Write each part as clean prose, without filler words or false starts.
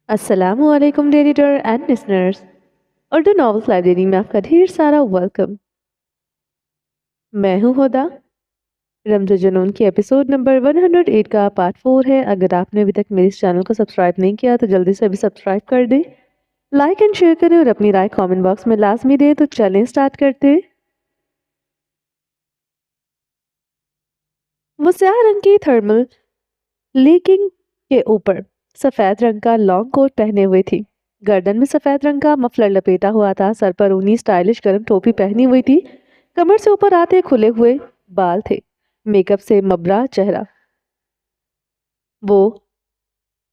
अस्सलाम वालेकुम editor and listeners. Urdu novels library में आपका ढेर सारा वेलकम। मैं हूं हुदा। रमज़ जुनून की एपिसोड नंबर 108 का पार्ट 4 है। अगर आपने अभी तक मेरे इस चैनल को सब्सक्राइब नहीं किया तो जल्दी से अभी सब्सक्राइब कर दें, लाइक एंड शेयर करें और अपनी राय कमेंट बॉक्स में लाजमी दें। तो चलें स्टार्ट करते हैं। वो स्याह रंग की थर्मल लेकिन के ऊपर सफेद रंग का लॉन्ग कोट पहने हुए थी। गर्दन में सफेद रंग का मफलर लपेटा हुआ था। सर पर ऊनी स्टाइलिश गर्म टोपी पहनी हुई थी। कमर से ऊपर आते खुले हुए बाल थे। मेकअप से मबरा चेहरा। वो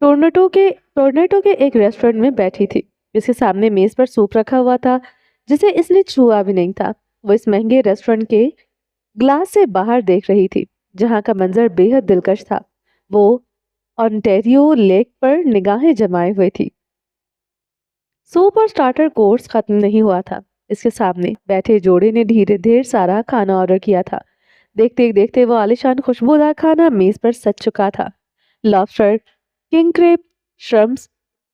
टोरंटो के एक रेस्टोरेंट में बैठी थी, जिसके सामने मेज पर सूप रखा हुआ था जिसे इसने छुआ भी नहीं था। वो इस महंगे रेस्टोरेंट के ग्लास से बाहर देख रही थी, जहां का मंजर बेहद दिलकश था। वो ऑन्टेरियो लेक पर निगाहें जमाए हुए थी। सूप और स्टार्टर कोर्स खत्म नहीं हुआ था। इसके सामने बैठे जोड़े ने धीरे ढेर सारा खाना ऑर्डर किया था। देखते देखते वो आलिशान खुशबूदार खाना मेज पर सज चुका था। Lobster, king crab, shrimps,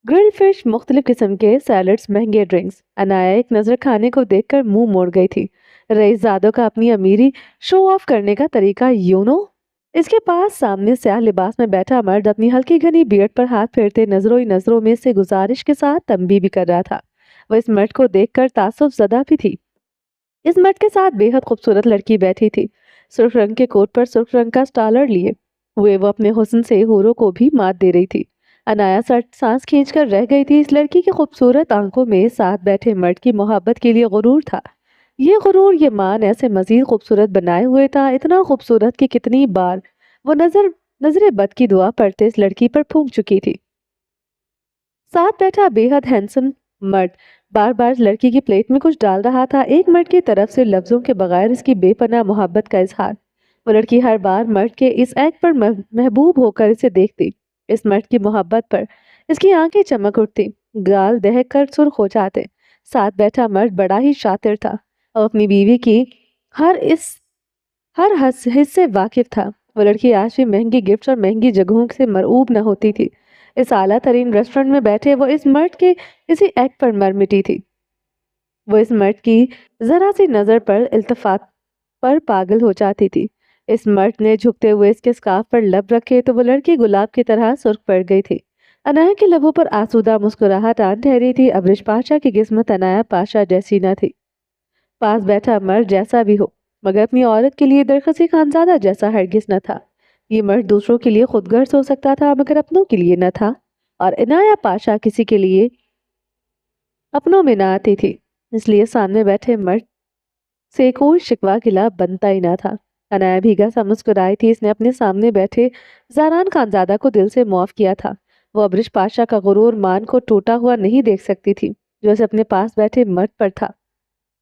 grilled fish, मुख्तलिफ किस्म के सैलड्स, महंगे ड्रिंक्स। अनाया एक नजर खाने को देखकर मुंह मोड़ गई थी। रईसजादों का अपनी अमीरी शो ऑफ करने का तरीका यूं नो। इसके पास सामने स्याह लिबास में बैठा मर्द अपनी हल्की घनी बियर्ड पर हाथ फेरते नजरों ही नजरों में से गुजारिश के साथ तंबी भी कर रहा था। वह इस मर्द को देखकर तासुब ज़दा भी थी। इस मर्द के साथ बेहद खूबसूरत लड़की बैठी थी, सुर्ख रंग के कोट पर सुर्ख रंग का स्टालर लिए हुए। वो अपने हुस्न से हूरों को भी मात दे रही थी। अनाया सट सांस खींचकर रह गई थी। इस लड़की की खूबसूरत आंखों में साथ बैठे मर्द की मोहब्बत के लिए गुरूर था। ये गुरूर, ये मान ऐसे मजीद खूबसूरत बनाए हुए था, इतना खूबसूरत कि कितनी बार वो नजरे बद की दुआ पढ़ते इस लड़की पर फूंक चुकी थी। साथ बैठा बेहद हैंडसम मर्द बार बार लड़की की प्लेट में कुछ डाल रहा था, एक मर्द की तरफ से लफ्जों के बगैर इसकी बेपनाह मोहब्बत का इजहार। वो लड़की हर बार मर्द के इस एक्ट पर महबूब होकर इसे देखती। इस मर्द की मोहब्बत पर इसकी आंखें चमक उठती, गाल दहक कर सुर्ख हो जाते। साथ बैठा मर्द बड़ा ही शातिर था और अपनी बीवी की हर इस हर हिस्से वाकिफ था। वो लड़की आज भी महंगी गिफ्ट्स और महंगी जगहों से मरऊब न होती थी। इस आला तरीन रेस्टोरेंट में बैठे वो इस मर्द के इसी एक्ट पर मर मिटी थी। वो इस मर्द की जरा सी नजर पर इल्तफात पर पागल हो जाती थी। इस मर्द ने झुकते हुए इसके स्कार्फ पर लब रखे तो वो लड़की गुलाब की तरह सुर्ख पड़ गई थी। अनाया के लबों पर आसूदा मुस्कुराहट आन ठहरी थी। अबरिश पाशा की किस्मत अनाया पाशा जैसी न थी। पास बैठा मर्द जैसा भी हो, मगर अपनी औरत के लिए दरखसी खानजादा जैसा हरगिज न था। ये मर्द दूसरों के लिए खुदगर्ज हो सकता था, मगर अपनों के लिए न था। और इनाया पाशा किसी के लिए अपनों में न आती थी, इसलिए सामने बैठे मर्द से कोई शिकवा गिला बनता ही ना था। अनाया भीगा सा मुस्कुराई थी। इसने अपने सामने बैठे ज़ारान खानजादा को दिल से मुआफ किया था। वो अबरिश पाशा का गुरूर मान को टूटा हुआ नहीं देख सकती थी, जो उसे अपने पास बैठे मर्द पर था।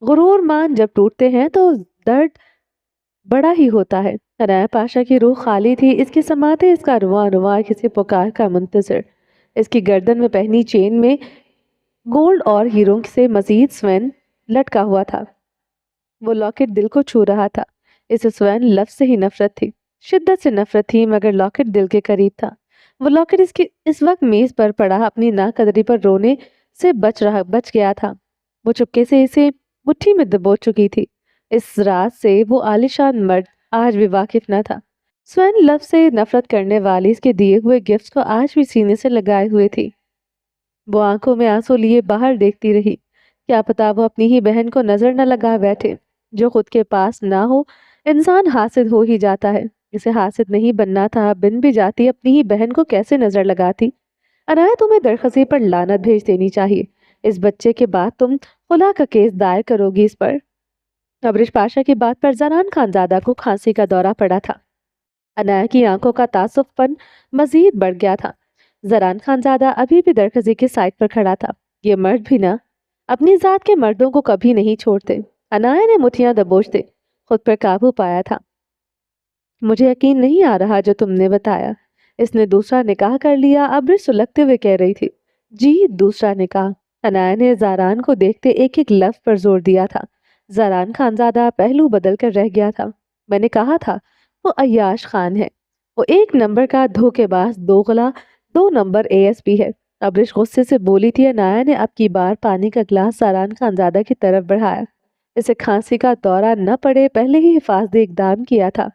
गुरूर मान जब टूटते हैं तो दर्द बड़ा ही होता है। अनाया पाशा की रूह खाली थी। इसके समाते इसका रुआ रुआ किसी पुकार का मुंतजर। इसकी गर्दन में पहनी चेन में गोल्ड और हीरों से मजीद स्वर्ण लटका हुआ था। वो लॉकेट दिल को छू रहा था। इस स्वर्ण लफ्ज से ही नफरत थी, शिद्दत से नफरत थी, मगर लॉकेट दिल के करीब था। वो लॉकेट इसके इस वक्त मेज पर पड़ा अपनी नाकदरी पर रोने से बच गया था। वो चुपके से इसे मुट्ठी में दबोच चुकी थी। इस रात से वो आलिशान मर्द आज भी वाकिफ न था। स्वर्ण लफ्ज से नफरत करने वाली इसके दिए हुए गिफ्ट्स को आज भी सीने से लगाए हुए थी। वो आंखों में आंसू लिए बाहर देखती रही। क्या पता वो अपनी ही बहन को नजर न लगा बैठे। जो खुद के पास ना हो, इंसान हासिद हो ही जाता है। इसे हासिद नहीं बनना था। बिन भी जाती अपनी ही बहन को कैसे नजर लगाती। अनाया, तुम्हें दरखसी पर लानत भेज देनी चाहिए। इस बच्चे के बाद तुम खुला का केस दायर करोगी इस पर। अबरिश पाशा की बात पर जरान खानजादा को खांसी का दौरा पड़ा था। अनाया की आंखों का तासुफपन मजीद बढ़ गया था। जरान खानजादा अभी भी दरखसी की साइड पर खड़ा था। ये मर्द भी ना अपनी जात के मर्दों को कभी नहीं छोड़ते। अनाया ने मुठियां दबोचते खुद पर काबू पाया था। मुझे यकीन नहीं आ रहा जो तुमने बताया। इसने दूसरा निकाह कर लिया, अब्रिश सुलगते हुए कह रही थी। जी, दूसरा निकाह। अनाया ने जारान को देखते एक एक लफ्ज पर जोर दिया था। जारान खानजादा पहलू बदल कर रह गया था। मैंने कहा था वो अय्याश खान है। वो एक नंबर का धोखेबाज, दोगला, 2 नंबर ASP है। अब्रिश गुस्से से बोली थी। अनाया ने अब की बार पानी का गिलास सारान खानजादा की तरफ बढ़ाया। इसे खांसी का दौरा न पड़े पहले ही हिफाजती इकदाम किया था।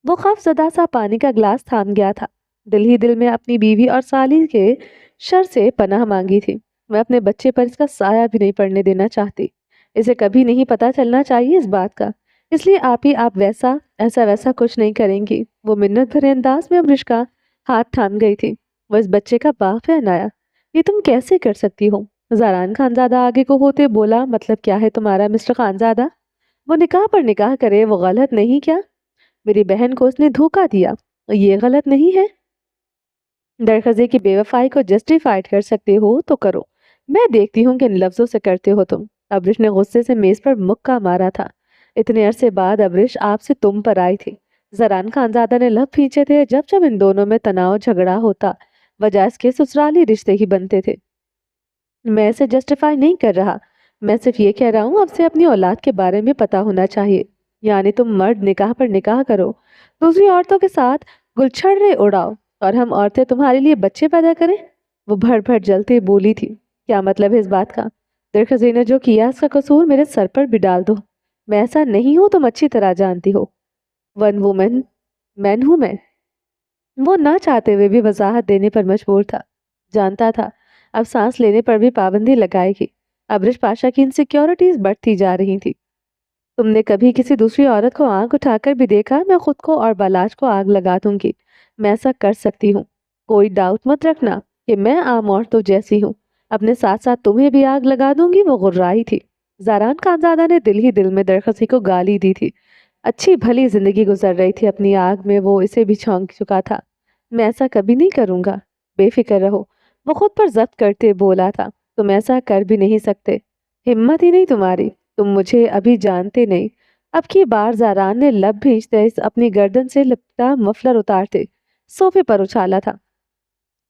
वो खौफजदा सा पानी का गिलास थाम गया था। दिल ही दिल में अपनी बीवी और साली के शर से पनाह मांगी थी। मैं अपने बच्चे पर इसका साया भी नहीं पड़ने देना चाहती। इसे कभी नहीं पता चलना चाहिए इस बात का। इसलिए आप वैसा ऐसा वैसा कुछ नहीं करेंगी। वो मिन्नत भरे अंदाज में अमरीश का हाथ थाम गई थी। वो इस बच्चे का बाप है अनाया, ये तुम कैसे कर सकती हो? ज़ारान खानजादा आगे को होते बोला, मतलब क्या है तुम्हारा मिस्टर खानजादा? वो निकाह पर निकाह करे, वो गलत नहीं क्या? मेरी बहन को उसने धोखा दिया, ये गलत नहीं है? दरखजे की बेवफाई को जस्टिफाइड कर सकते हो तो करो, मैं देखती हूँ किन लफ्जों से करते हो तुम। अब्रिश ने गुस्से से मेज पर मुक्का मारा था। इतने अरसे बाद अब्रिश आपसे तुम पर आई थी। जरान खानजादा ने लब खींचे थे। जब जब इन दोनों में तनाव झगड़ा होता, वजह इसके ससुराली रिश्ते ही बनते थे। मैं इसे जस्टिफाई नहीं कर रहा, मैं सिर्फ ये कह रहा हूँ अब से अपनी औलाद के बारे में पता होना चाहिए। यानी तुम मर्द निकाह पर निकाह करो, दूसरी औरतों के साथ गुलछड़े उड़ाओ और हम औरतें तुम्हारे लिए बच्चे पैदा करें। वो भर भर जलते बोली थी। क्या मतलब है इस बात का? दरखजी ने जो किया उसका कसूर मेरे सर पर भी डाल दो। मैं ऐसा नहीं हूं, तुम अच्छी तरह जानती हो। वन वुमेन मैन हूं मैं। वो ना चाहते हुए भी वजाहत देने पर मजबूर था। जानता था अब सांस लेने पर भी पाबंदी लगाएगी। अब्रिश पाशा की इनसिक्योरिटीज बढ़ती जा रही थी। तुमने कभी किसी दूसरी औरत को आंख उठाकर भी देखा? मैं खुद को और बालाज को आग लगा दूंगी। मैं ऐसा कर सकती हूँ, कोई डाउट मत रखना कि मैं आम औरतों जैसी हूँ। अपने साथ साथ तुम्हें भी आग लगा दूंगी। वो गुर्राई थी। ज़ारान खानजादा ने दिल ही दिल में दरखसी को गाली दी थी। अच्छी भली जिंदगी गुजर रही थी अपनी आग में, वो इसे भी झोंक चुका था। मैं ऐसा कभी नहीं करूंगा, बेफिक्र रहो। वो खुद पर जब्त करते बोला था। तुम ऐसा कर भी नहीं सकते, हिम्मत ही नहीं तुम्हारी। तुम मुझे अभी जानते नहीं। अब की बार ज़ारान ने लब भींचते अपनी गर्दन से लिपटा मफलर उतारते सोफे पर उछाला था।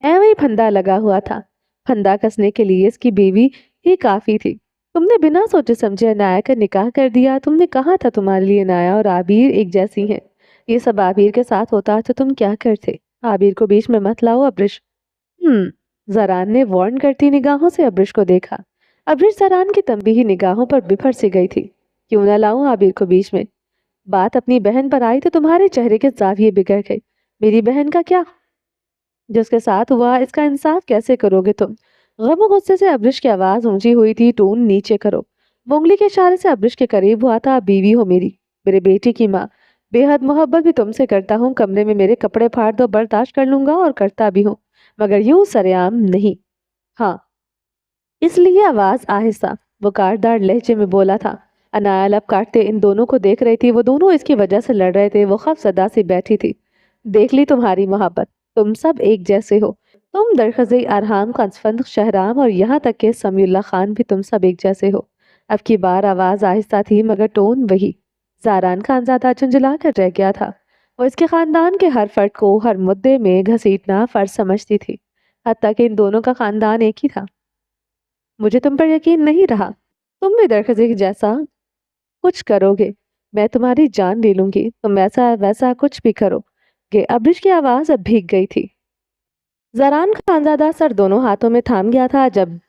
ऐਵੇਂ ही फंदा लगा हुआ था। फंदा कसने के लिए इसकी बीवी ही काफी थी। तुमने बिना सोचे समझे अनाया का निकाह कर दिया। तुमने कहा था तुम्हारे लिए अनाया और आबिर एक जैसी हैं। ये सब आबिर के साथ होता तो तुम क्या करते? आबिर को बीच में मत लाओ अब्रिश। जरान ने वार्न करती निगाहों से अब्रिश को देखा। अब्रिश जरान की तंबीही निगाहों पर बिफर सी गई थी। क्यों ना लाऊं आबिर को बीच में? बात अपनी बहन पर आई तो तुम्हारे चेहरे के जाविये बिगड़ गए। मेरी बहन का क्या? जिसके साथ हुआ इसका इंसाफ कैसे करोगे तुम? गम गुस्से से अब्रिश की आवाज ऊंची हुई थी। टोन नीचे करो। वो उंगली के इशारे से अब्रिश के करीब हुआ था। बीवी हो मेरी, मेरे बेटी की माँ। बेहद मोहब्बत भी तुमसे करता हूँ। कमरे में मेरे कपड़े फाड़ दो, बर्दाश्त कर लूंगा और करता भी हूँ, मगर यूं सरेआम नहीं। हाँ, इसलिए आवाज आहिस्ता वो कारदार लहजे में बोला था। अनाया लब काटते इन दोनों को देख रही थी। वो दोनों इसकी वजह से लड़ रहे थे। वो खौफजदा सी बैठी थी। देख ली तुम्हारी मोहब्बत, तुम सब एक जैसे हो। तुम दरखज़े अरहाम कंसफंद शहराम और यहाँ तक के समीउल्लाह खान भी तुम सब एक जैसे हो। अब की बार आवाज आहिस्ता थी मगर टोन वही। ज़ारान खानज़ादा झुंझुला कर रह गया था। वो इसके खानदान के हर फर्द को हर मुद्दे में घसीटना फर्ज समझती थी, हत्ता कि इन दोनों का खानदान एक ही था। मुझे तुम पर यकीन नहीं रहा। तुम भी दरखज़े जैसा कुछ करोगे, मैं तुम्हारी जान ले लूंगी। तुम ऐसा वैसा कुछ भी करोगे। अब्रिश की आवाज अब भीग गई थी। ज़रान खानज़ादा सर दोनों हाथों में थाम गया था। जब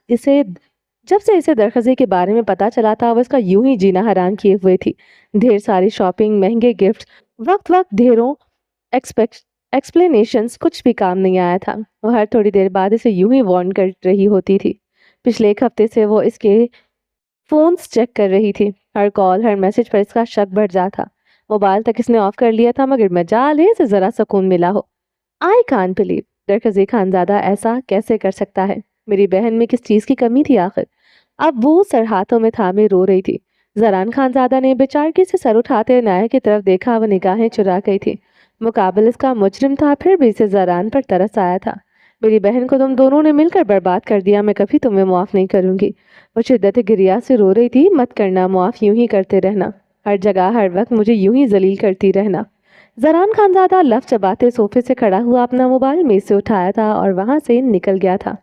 से इसे दरखज़े के बारे में पता चला था, वो इसका यूं ही जीना हराम किए हुए थी। ढेर सारी शॉपिंग, महंगे गिफ्ट, वक्त वक्त ढेरों एक्सपेक्ट एक्सप्लेनेशंस, कुछ भी काम नहीं आया था। वो हर थोड़ी देर बाद इसे यूं ही वार्न कर रही होती थी। पिछले एक हफ्ते से वो इसके फोन्स चेक कर रही थी। हर कॉल, हर मैसेज पर इसका शक बढ़ जाता था। मोबाइल तक इसने ऑफ कर लिया था, मगर मजाल है इसे जरा सुकून मिला हो। आई कान बिलीव, दरखज़े खानज़ादा ऐसा कैसे कर सकता है? मेरी बहन में किस चीज़ की कमी थी आखिर? अब वो सर हाथों में थामे रो रही थी। ज़रान खानज़ादा ने बेचारगी से सर उठाते नाया की तरफ देखा। वो निगाहें चुरा गई थी। मुकाबिल इसका मुजरिम था, फिर भी इसे ज़रान पर तरस आया था। मेरी बहन को तुम दोनों ने मिलकर बर्बाद कर दिया। मैं कभी तुम्हें मुआफ़ नहीं करूंगी। वो शिद्दत गिरिया से रो रही थी। मत करना मुआफ़, यूं ही करते रहना। हर जगह हर वक्त मुझे यूं ही जलील करती रहना। ज़रान खानज़ादा लफ चबाते सोफे से खड़ा हुआ अपना मोबाइल मेज से उठाया था और वहां से निकल गया था।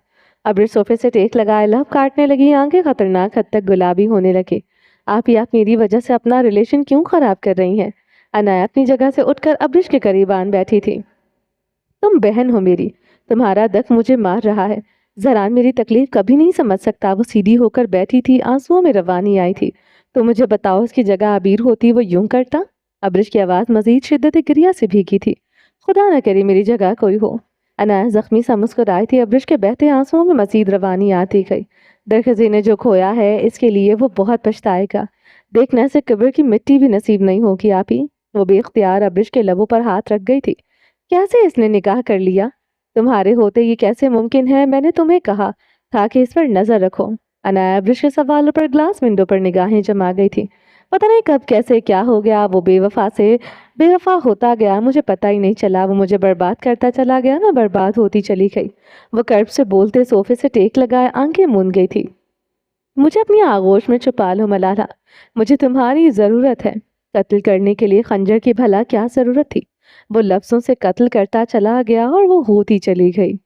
अब्रिश सोफे से टेक लगाए लफ काटने लगी। आंखें खतरनाक हद तक गुलाबी होने लगी। आप मेरी वजह से अपना रिलेशन क्यों खराब कर रही हैं? अनाया अपनी जगह से उठकर अब्रिश के करीब आन बैठी थी। तुम बहन हो मेरी, तुम्हारा दख्त मुझे मार रहा है। जरान मेरी तकलीफ कभी नहीं समझ सकता। वो सीधी होकर बैठी थी, आंसुओं में रवानी आई थी। तो मुझे बताओ, उसकी जगह आबिर होती वो यूं करता? अब्रिश की आवाज मजीद शिद्दत गिरिया से भीगी थी। खुदा न करे मेरी जगह कोई हो। अनाया जख्मी सा मुस्कुराई थी। अब्रिश के बहते आंसुओं में मजीद रवानी आती गई। दरखजी ने जो खोया है इसके लिए वो बहुत पछताएगा। देखने से कब्र की मिट्टी भी नसीब नहीं होगी आप ही। वो बेख्तियार अब्रिश के लबों पर हाथ रख गई थी। कैसे इसने निकाह कर लिया? तुम्हारे होते ये कैसे मुमकिन है? मैंने तुम्हें कहा था कि इस पर नजर रखो। अनाया अब्रिश के सवालों पर ग्लास विंडो पर निगाहें जमा गई थी। पता नहीं कब कैसे क्या हो गया, वो बेवफा से बेवफा होता गया, मुझे पता ही नहीं चला। वो मुझे बर्बाद करता चला गया, मैं बर्बाद होती चली गई। वो कर्ब से बोलते सोफे से टेक लगाए आंखें मूंद गई थी। मुझे अपनी आगोश में छुपा लो मलाला, मुझे तुम्हारी ज़रूरत है। कत्ल करने के लिए खंजर की भला क्या ज़रूरत थी? वो लफ्ज़ों से कत्ल करता चला गया और वो होती चली गई।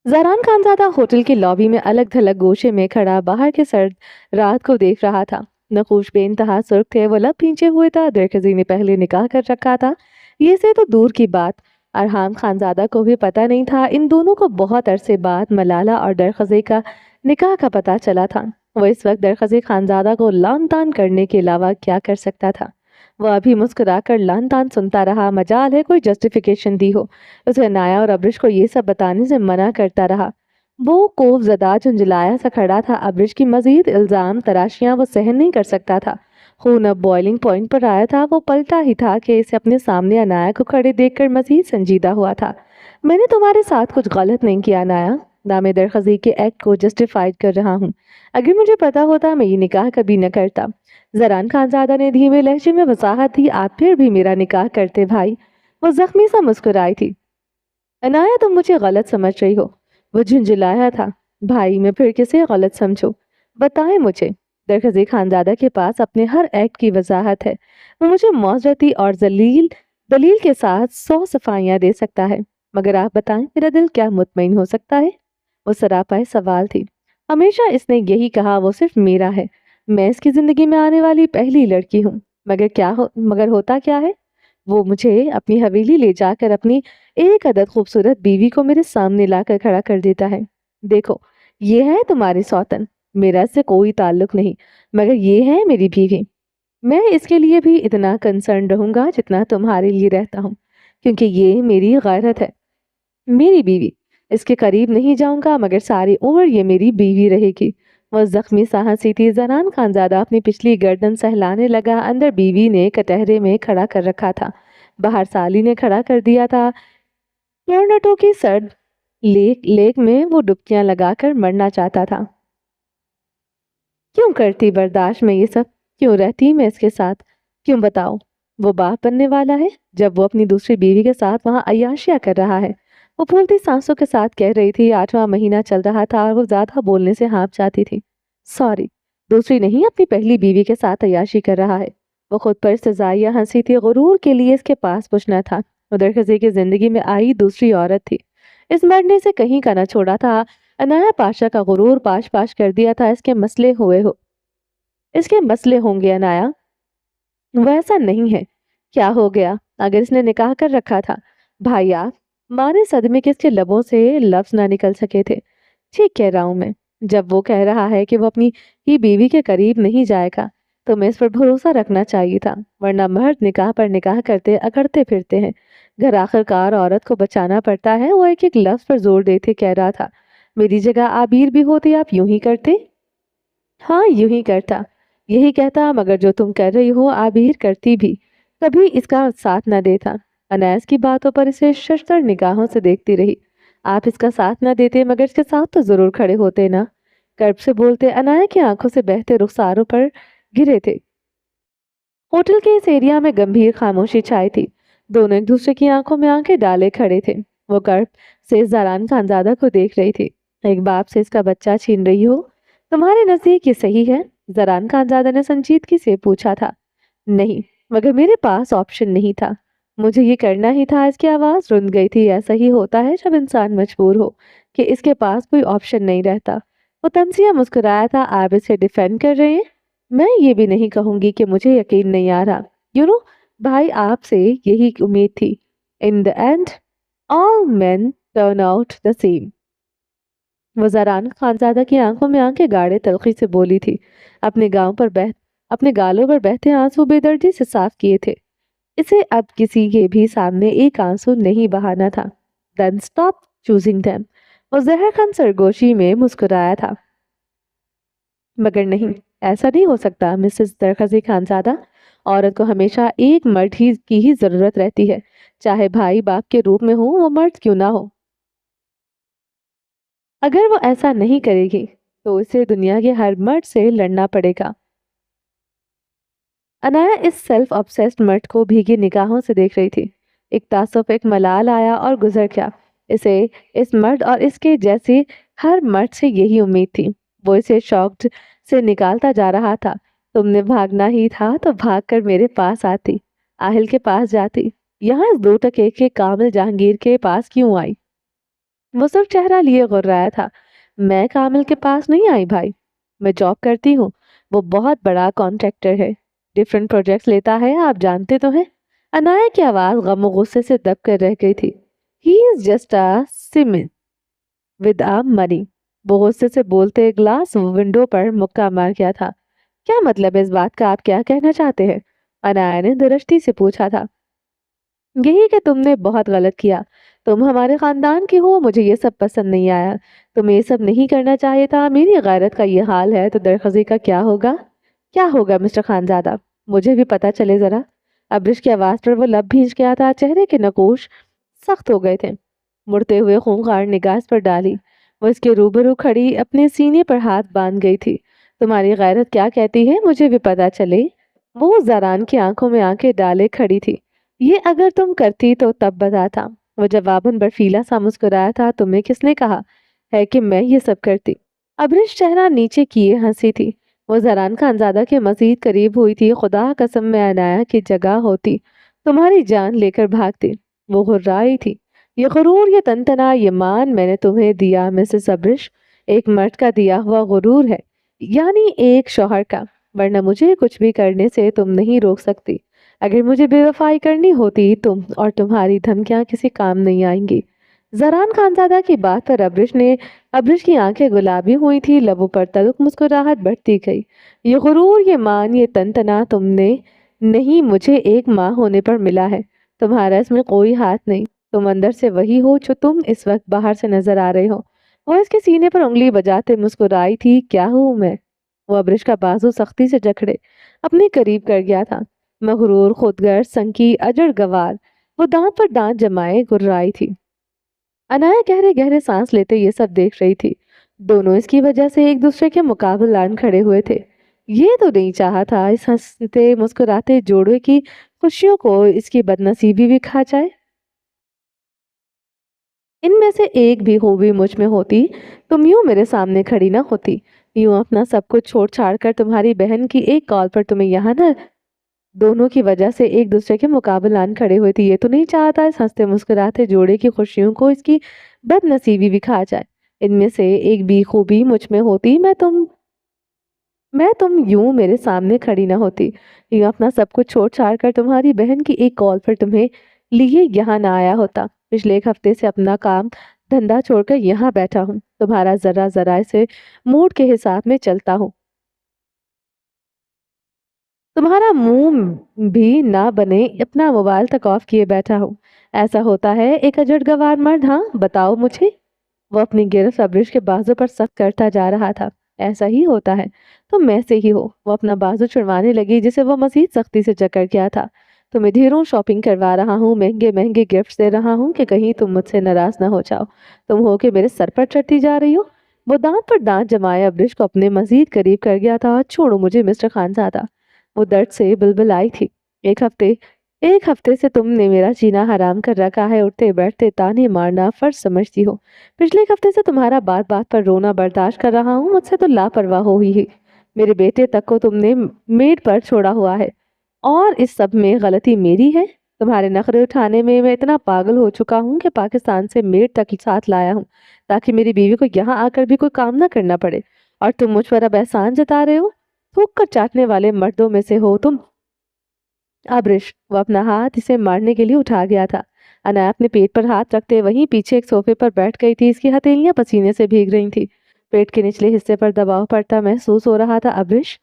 जरान खानजादा होटल की लॉबी में अलग थलग गोशे में खड़ा बाहर के सर्द रात को देख रहा था। नखूश बेइंतहा सुर्ख थे, वो लब खींचे हुए था। दरखजी ने पहले निकाह कर रखा था। ये से तो दूर की बात, अरहाम खानजादा को भी पता नहीं था। इन दोनों को बहुत अरसे बाद मलाला और दरखजी का निकाह का पता चला था। वो इस वक्त दरखजी खानजादा को लान तान करने के अलावा क्या कर सकता था? वह अभी मुस्कुराकर लान तान सुनता रहा। मजाल है कोई जस्टिफिकेशन दी हो। उसे अनाया और अब्रिश को ये सब बताने से मना करता रहा। वो कोफजदा झुंझलाया सा खड़ा था। अब्रिश की मजीद इल्ज़ाम तराशियां वो सहन नहीं कर सकता था। खून अब बॉइलिंग पॉइंट पर आया था। वो पलटा ही था कि इसे अपने सामने अनाया को खड़े देखकर मजीद संजीदा हुआ था। मैंने तुम्हारे साथ कुछ गलत नहीं किया अनाया, ना मैं दरखजी के एक्ट को जस्टिफाइड कर रहा हूँ। अगर मुझे पता होता मैं ये निकाह कभी न करता। जरान खानजादा ने धीमे लहजे में वजाहत दी। आप फिर भी मेरा निकाह करते भाई। वो जख्मी सा मुस्कुराई थी। अनाया तुम मुझे गलत समझ रही हो। वो झुंझुलाया था। भाई मैं फिर किसे गलत समझो? बताएं मुझे। दरखजी खानजादा के पास अपने हर एक्ट की वजाहत है। वो मुझे मौजरती और जलील दलील के साथ 100 सफाइयां दे सकता है। मगर आप बताएं मेरा दिल क्या मुतमईन हो सकता है? वो सरापाए सवाल थी। हमेशा इसने यही कहा वो सिर्फ मेरा है। मैं इसकी जिंदगी में आने वाली पहली लड़की हूँ। मगर होता क्या है? वो मुझे अपनी हवेली ले जाकर अपनी एक अदद खूबसूरत बीवी को मेरे सामने लाकर खड़ा कर देता है। देखो, ये है तुम्हारी सौतन, मेरा इससे कोई ताल्लुक नहीं, मगर ये है मेरी बीवी। मैं इसके लिए भी इतना कंसर्न रहूंगा जितना तुम्हारे लिए रहता हूँ, क्योंकि ये मेरी गैरत है। मेरी बीवी, इसके करीब नहीं जाऊंगा, मगर सारी उम्र ये मेरी बीवी रहेगी। वह जख्मी सा हंसी थी। जनान खानजादा अपनी पिछली गर्दन सहलाने लगा। अंदर बीवी ने कटहरे में खड़ा कर रखा था, बाहर साली ने खड़ा कर दिया था। टोर्नाटो की सर्द लेक में वो डुबकियां लगाकर मरना चाहता था। क्यों करती बर्दाश्त में ये सब? क्यों रहती मैं इसके साथ? क्यों बताओ? वो बाप बनने वाला है जब वो अपनी दूसरी बीवी के साथ वहां अय्याशियां कर रहा है। वो फूलती सांसों के साथ कह रही थी। 8वां महीना चल रहा था और वो ज्यादा बोलने से हाँफ जाती थी। सॉरी, दूसरी नहीं, अपनी पहली बीवी के साथ अय्याशी कर रहा है। वो खुद पर सजाइया हंसी थी। गुरूर के लिए इसके पास कुछ न था। उधर खजी की जिंदगी में आई दूसरी औरत थी। इस मरने से कहीं का न छोड़ा था। अनाया पाशा का गुरूर पाश पाश कर दिया था। इसके मसले होंगे अनाया, वो ऐसा नहीं है। क्या हो गया? अगर इसने निकाह कर रखा था? भाई आप मारे सदमे के इसके लबों से लफ्ज ना निकल सके थे। ठीक कह रहा हूं मैं। जब वो कह रहा है कि वो अपनी ही बीवी के करीब नहीं जाएगा, तो मैं इस पर भरोसा रखना चाहिए था। वरना मर्द निकाह पर निकाह करते अकड़ते फिरते हैं। घर आखिरकार औरत को बचाना पड़ता है। वो एक एक लफ्ज पर जोर देते कह रहा था, मेरी जगह आबीर भी होती आप यूं ही करते। हाँ, यूं ही करता, यही कहता, मगर जो तुम कर रही हो आबीर करती भी, कभी इसका साथ न देता। अनैस की बातों पर इसे शशतर निगाहों से देखती रही। आप इसका साथ न देते, मगर इसके साथ तो जरूर खड़े होते ना। कर्ब से बोलते अनाया की आंखों से बहते रुखसारों पर गिरे थे। होटल के इस एरिया में गंभीर खामोशी छाई थी। दोनों एक दूसरे की आंखों में आंखें डाले खड़े थे। वो कर्ब से जरान खानजादा को देख रही थी। एक बाप से इसका बच्चा छीन रही हो, तुम्हारे नजदीक ये सही है? जरान खानजादा ने संजीदगी से पूछा था। नहीं, मगर मेरे पास ऑप्शन नहीं था। मुझे ये करना ही था। इसकी आवाज रुंध गई थी। ऐसा ही होता है जब इंसान मजबूर हो कि इसके पास कोई ऑप्शन नहीं रहता। वो तंसिया मुस्कुराया था। आप इसे डिफेंड कर रहे हैं? मैं ये भी नहीं कहूंगी कि मुझे यकीन नहीं आ रहा। भाई आपसे यही उम्मीद थी। In the end, all men turn out the same. वो ज़रान खानज़ादा की आंखों में आंखें गाड़े तलखी से बोली थी। अपने गालों पर बहते आंसू बेदर्दी से साफ किए थे। इसे अब किसी के भी सामने एक आंसू नहीं बहाना था। Then stop choosing them. वो जहर खान सरगोशी में मुस्कुराया था। मगर नहीं, ऐसा नहीं हो सकता मिसेस दरखजी खानज़ादा। औरत को हमेशा एक मर्द की ही जरूरत रहती है, चाहे भाई बाप के रूप में हो, वो मर्द क्यों ना हो। अगर वो ऐसा नहीं करेगी तो उसे दुनिया के हर मर्द से लड़ना पड़ेगा। अनाया इस सेल्फ ऑब्सेस्ड मर्द को भीगी निगाहों से देख रही थी। एक तासुफ, एक मलाल आया और गुजर गया। इसे इस मर्द और इसके जैसे हर मर्द से यही उम्मीद थी। वो इसे शॉक्ड से निकालता जा रहा था। तुमने भागना ही था तो भागकर मेरे पास आती, आहिल के पास जाती। यहाँ इस 2 टके के कामिल जहांगीर के पास क्यों आई? वो सिर्फ चेहरा लिए गुर्राया था। मैं कामिल के पास नहीं आई भाई, मैं जॉब करती हूँ। वो बहुत बड़ा कॉन्ट्रैक्टर है, डिफरेंट प्रोजेक्ट्स लेता है, आप जानते तो हैं। अनाया की आवाज गम और गुस्से से दब कर रह गई थी। He is just a Simon with a money. वो गुस्से से बोलते ग्लास विंडो पर मुक्का मार गया था। क्या मतलब है इस बात का, आप क्या कहना चाहते हैं? अनाया ने दुरस्ती से पूछा था। यही कि तुमने बहुत गलत किया। तुम हमारे खानदान की हो, मुझे ये सब पसंद नहीं आया। तुम्हें ये सब नहीं करना चाहिए था। मेरी गैरत का ये हाल है तो दरखजी का क्या होगा? क्या होगा मिस्टर खानजादा? मुझे भी पता चले जरा। अब्रिश की आवाज पर वो लब भींच गया था। चेहरे के नकोश सख्त हो गए थे। मुड़ते हुए खूंखार निगाह पर डाली। वो इसके रूबरू खड़ी अपने सीने पर हाथ बांध गई थी। तुम्हारी गैरत क्या कहती है, मुझे भी पता चले। वो जरान की आंखों में आंखें डाले खड़ी थी। ये अगर तुम करती तो तब बताता। वो जवाबन बर्फीला सा मुस्कुराया था। तुम्हें किसने कहा है कि मैं ये सब करती? अब्रिश चेहरा नीचे किए हंसी थी। वो जरान खानजादा के मजीद करीब हुई थी। खुदा कसम में अनाया की जगह होती तुम्हारी जान लेकर भागती। वो घुर्राई थी। ये गुरूर, ये तनतना, ये मान मैंने तुम्हें दिया मिसेस अब्रिश, एक मर्द का दिया हुआ गुरूर है, यानी एक शौहर का। वरना मुझे कुछ भी करने से तुम नहीं रोक सकती। अगर मुझे बेवफाई करनी होती, तुम और तुम्हारी धमकियां किसी काम नहीं आएंगी। जरान खानजादा की बात पर अब्रिश की आंखें गुलाबी हुई थी। लबों पर तल्ख मुस्कुराहट बढ़ती गई। ये गुरूर, ये मान, ये तनतना तुमने नहीं, मुझे एक माँ होने पर मिला है। तुम्हारा इसमें कोई हाथ नहीं। तुम अंदर से वही हो जो तुम इस वक्त बाहर से नजर आ रहे हो। वो इसके सीने पर उंगली बजाते मुस्कुराई थी। क्या हूँ मैं? वो अब्रिश का बाजू सख्ती से जकड़े अपने करीब कर गया था। मगरूर, खुदगर्ज, संकी, अजड़ गवार। वो दांत पर दांत जमाए गुर्राई थी। अनाया गहरे गहरे सांस लेते ये सब देख रही थी। दोनों इसकी वजह से एक दूसरे के मुकाबलान खड़े हुए थे। ये तो नहीं चाहा था इस हंसते मुस्कुराते जोड़े की खुशियों को इसकी बदनसीबी भी खा जाए। इनमें से एक भी खूबी मुझ में होती, तुम यूं मेरे सामने खड़ी ना होती। यूं अपना सब कुछ छोड़ छाड़ कर तुम्हारी बहन की एक कॉल पर तुम्हें यहाँ ना, दोनों की वजह से एक दूसरे के मुकाबलान खड़े हुए थे। ये तो नहीं चाहता इस हंसते मुस्कुराते जोड़े की खुशियों को इसकी बदनसीबी भी खा जाए। इनमें से एक भी खूबी मुझ में होती, मैं तुम यूं मेरे सामने खड़ी ना होती। यूं अपना सब कुछ छोड़ छाड़ कर तुम्हारी बहन की एक कॉल पर तुम्हें लिए यहाँ ना आया होता। पिछले एक हफ्ते से अपना काम धंधा छोड़कर यहाँ बैठा हूँ। तुम्हारा जरा जरा से मूड के हिसाब में चलता हूँ। तुम्हारा मुंह भी ना बने अपना मोबाइल तक ऑफ किए बैठा हूँ। ऐसा होता है एक अजड़ गवार मर्द? हाँ बताओ मुझे। वो अपनी गिरफ्त अब्रिश के बाजू पर सख्त करता जा रहा था। ऐसा ही होता है, तो मैं से ही हो। वो अपना बाजू छुड़वाने लगी जिसे वो मजीद सख्ती से जकड़ गया था। तुम्हें ढेरों शॉपिंग करवा रहा हूँ, महंगे महंगे गिफ्ट दे रहा हूँ कि कहीं तुम मुझसे नाराज ना हो जाओ। तुम हो के मेरे सर पर चढ़ती जा रही हो। वो दांत पर दांत जमाए अब्रिश को अपने मजीद करीब कर गया था। छोड़ो मुझे मिस्टर खानजादा। वो दर्द से बिलबिलाई थी। एक हफ्ते से तुमने मेरा जीना हराम कर रखा है। उठते बैठते ताने मारना फर्ज समझती हो। पिछले एक हफ्ते से तुम्हारा बात बात पर रोना बर्दाश्त कर रहा हूँ। मुझसे तो लापरवाह हो ही है। मेरे बेटे तक को तुमने मेड पर छोड़ा हुआ है और इस सब में गलती मेरी है। तुम्हारे नखरे उठाने में मैं इतना पागल हो चुका हूँ कि पाकिस्तान से मेड तक साथ लाया हूँ ताकि मेरी बीवी को यहाँ आकर भी कोई काम ना करना पड़े। और तुम मुझ पर अब एहसान जता रहे हो। थूक कर चाटने वाले मर्दों में से हो तुम। आबरिश। वो अपना हाथ इसे मारने के लिए उठा गया था। अनाया अपने पेट पर हाथ रखते वहीं पीछे एक सोफे पर बैठ गई थी। इसकी हथेलियां पसीने से भीग रही थी। पेट के निचले हिस्से पर दबाव पड़ता महसूस हो रहा था। अब्रिश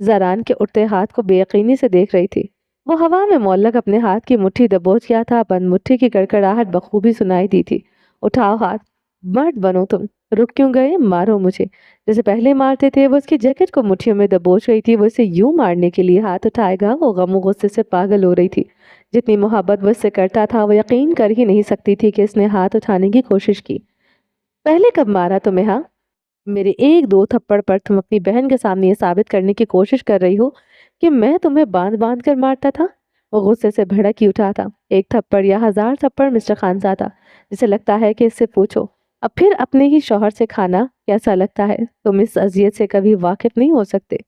जरान के उठते हाथ को बेयकीनी से देख रही थी। वो हवा में मुअल्लक अपने हाथ की मुट्ठी दबोच गया था। बंद मुट्ठी की कड़कड़ाहट बखूबी सुनाई दी थी। उठाओ हाथ, मर्द बनो तुम, रुक क्यों गए, मारो मुझे। जैसे पहले मारते थे। वो उसकी जैकेट को मुट्ठियों में दबोच रही थी। वो इसे यूं मारने के लिए हाथ उठाएगा। वो गम गुस्से से पागल हो रही थी। जितनी मोहब्बत वो इससे करता था वो यकीन कर ही नहीं सकती थी कि इसने हाथ उठाने की कोशिश की। पहले कब मारा तुम्हें? हाँ, मेरे एक दो थप्पड़ पर तुम अपनी बहन के सामने ये साबित करने की कोशिश कर रही हो कि मैं तुम्हें बांध बांध कर मारता था। वो गुस्से से भड़क ही उठा था। एक थप्पड़ या हजार थप्पड़ मिस्टर खानज़ादा, जिसे लगता है कि इससे पूछो अब फिर अपने ही शौहर से खाना कैसा लगता है। तुम इस अजियत से कभी वाकिफ नहीं हो सकते।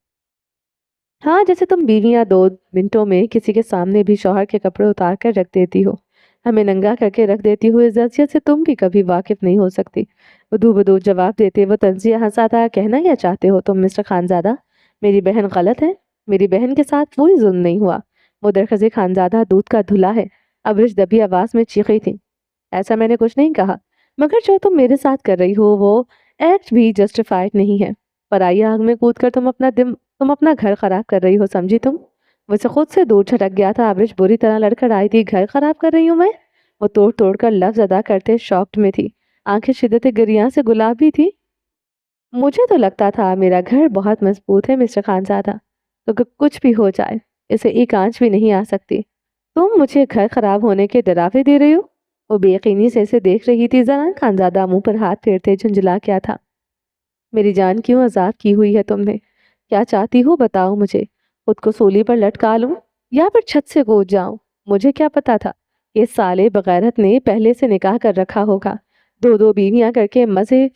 हाँ, जैसे तुम बीवियां 2 मिनटों में किसी के सामने भी शौहर के कपड़े उतार कर रख देती हो, हमें नंगा करके रख देती हो, इस हैसियत से तुम भी कभी वाकिफ नहीं हो सकती। बदू बदू जवाब देते वो तंजिया हंसा था। कहना क्या चाहते हो तुम मिस्टर खानजादा? मेरी बहन गलत है। मेरी बहन के साथ कोई जुल्म नहीं हुआ। वो दरखज़े खानजादा दूध का धुला है। अब्रिश दबी आवाज में चीखी थी। ऐसा मैंने कुछ नहीं कहा, मगर जो तुम मेरे साथ कर रही हो वो एक्ट भी जस्टिफाइड नहीं है। पराई आग में कूद कर तुम अपना घर खराब कर रही हो, समझी तुम? वैसे खुद से दूर छटक गया था। आबरिश बुरी तरह लड़खड़ आई थी। घर खराब कर रही हूँ मैं? वो तोड़ तोड़ कर लफ्ज अदा करते शॉक्ड में थी। आंखें शिद्दत गरिया से गुलाबी थी। मुझे तो लगता था मेरा घर बहुत मजबूत है मिस्टर खानजादा, तो कुछ भी हो जाए इसे एक आंच भी नहीं आ सकती। तुम मुझे घर खराब होने के डरावे दे रही हो? वो बेयकीनी से इसे देख रही थी। जनान खानजादा मुंह पर हाथ फेरते झुंझला क्या था। मेरी जान क्यों आजाद की हुई है तुमने? क्या चाहती हो बताओ मुझे। खुद को सूली पर लटका लूं या फिर छत से कूद जाऊं? मुझे क्या पता था कि साले बगैरत ने पहले से निकाह कर रखा होगा। 2-2 बीवियां करके मजे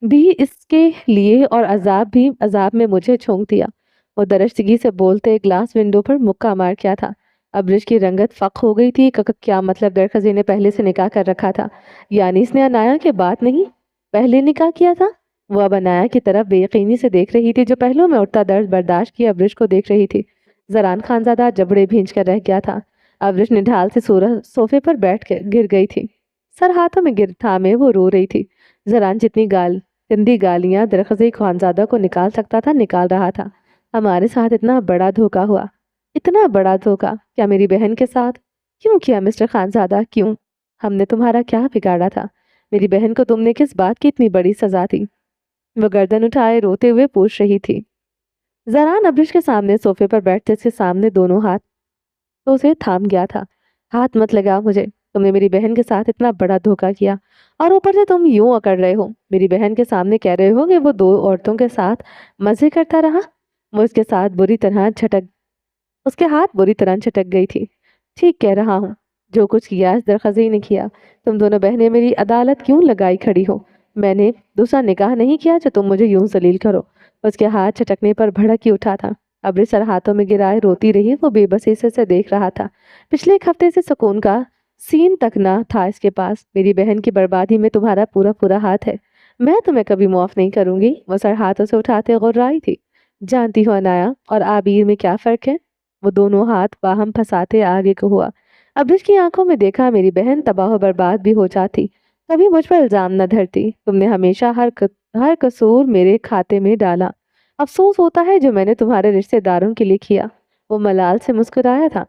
भी इसके लिए और अजाब में मुझे झोंक दिया। वो दरश्तगी से बोलते ग्लास विंडो पर मुक्का मार क्या था। अब्रिश की रंगत फक हो गई थी। क्या मतलब दरखज़े ने पहले से निकाह कर रखा था? यानी इसने अनाया के बाद नहीं पहले निकाह किया था? वो अब अनाया की तरफ बेयकीनी से देख रही थी, जो पहलू में उठता दर्द बर्दाश्त किए अब्रिश को देख रही थी। जरान खानजादा जबड़े भींच कर रह गया था। अब्रिश ने ढाल से सोफे पर बैठ के गिर गई थी। सर हाथों में गिर थामे वो रो रही थी। जरान जितनी गंदी गालियां दरखज़े खानजादा को निकाल सकता था निकाल रहा था। हमारे साथ इतना बड़ा धोखा हुआ, इतना बड़ा धोखा। क्या मेरी बहन के साथ? क्यों किया मिस्टर खानजादा, क्यों? हमने तुम्हारा क्या बिगाड़ा था? मेरी बहन को तुमने किस बात की इतनी बड़ी सजा दी? वो गर्दन उठाए रोते हुए पूछ रही थी। जरान अब्रिश के सामने सोफे पर बैठते इसके सामने दोनों हाथ तो उसे थाम गया था। हाथ मत लगा मुझे। तुमने मेरी बहन के साथ इतना बड़ा धोखा किया और ऊपर से तुम यूं अकड़ रहे हो। मेरी बहन के सामने कह रहे हो कि वो 2 औरतों के साथ मजे करता रहा। वो उसके हाथ बुरी तरह झटक गई थी। ठीक कह रहा हूँ, जो कुछ किया इस दरखज़ी ने किया। तुम दोनों बहनें मेरी अदालत क्यों लगाई खड़ी हो? मैंने दूसरा निकाह नहीं किया जो तुम मुझे यूं जलील करो। उसके हाथ झटकने पर भड़क ही उठा था। अमृतसर हाथों में गिराए रोती रही। वो बेबसी से देख रहा था। पिछले एक हफ्ते से सुकून का सीन तक ना था इसके पास। मेरी बहन की बर्बादी में तुम्हारा पूरा पूरा हाथ है। मैं तुम्हें कभी मुआफ नहीं करूंगी। वो सर हाथों से उठाते गुर्राई थी। जानती हो अनाया और आबिर में क्या फर्क है? वो दोनों हाथ बाहम फंसाते आगे को हुआ। अब्रिश की आंखों में देखा मेरी बहन तबाह बर्बाद भी हो जाती कभी मुझ पर इल्जाम न धरती। तुमने हमेशा हर कसूर मेरे खाते में डाला। अफसोस होता है जो मैंने तुम्हारे रिश्तेदारों के लिए किया। वो मलाल से मुस्कुराया था।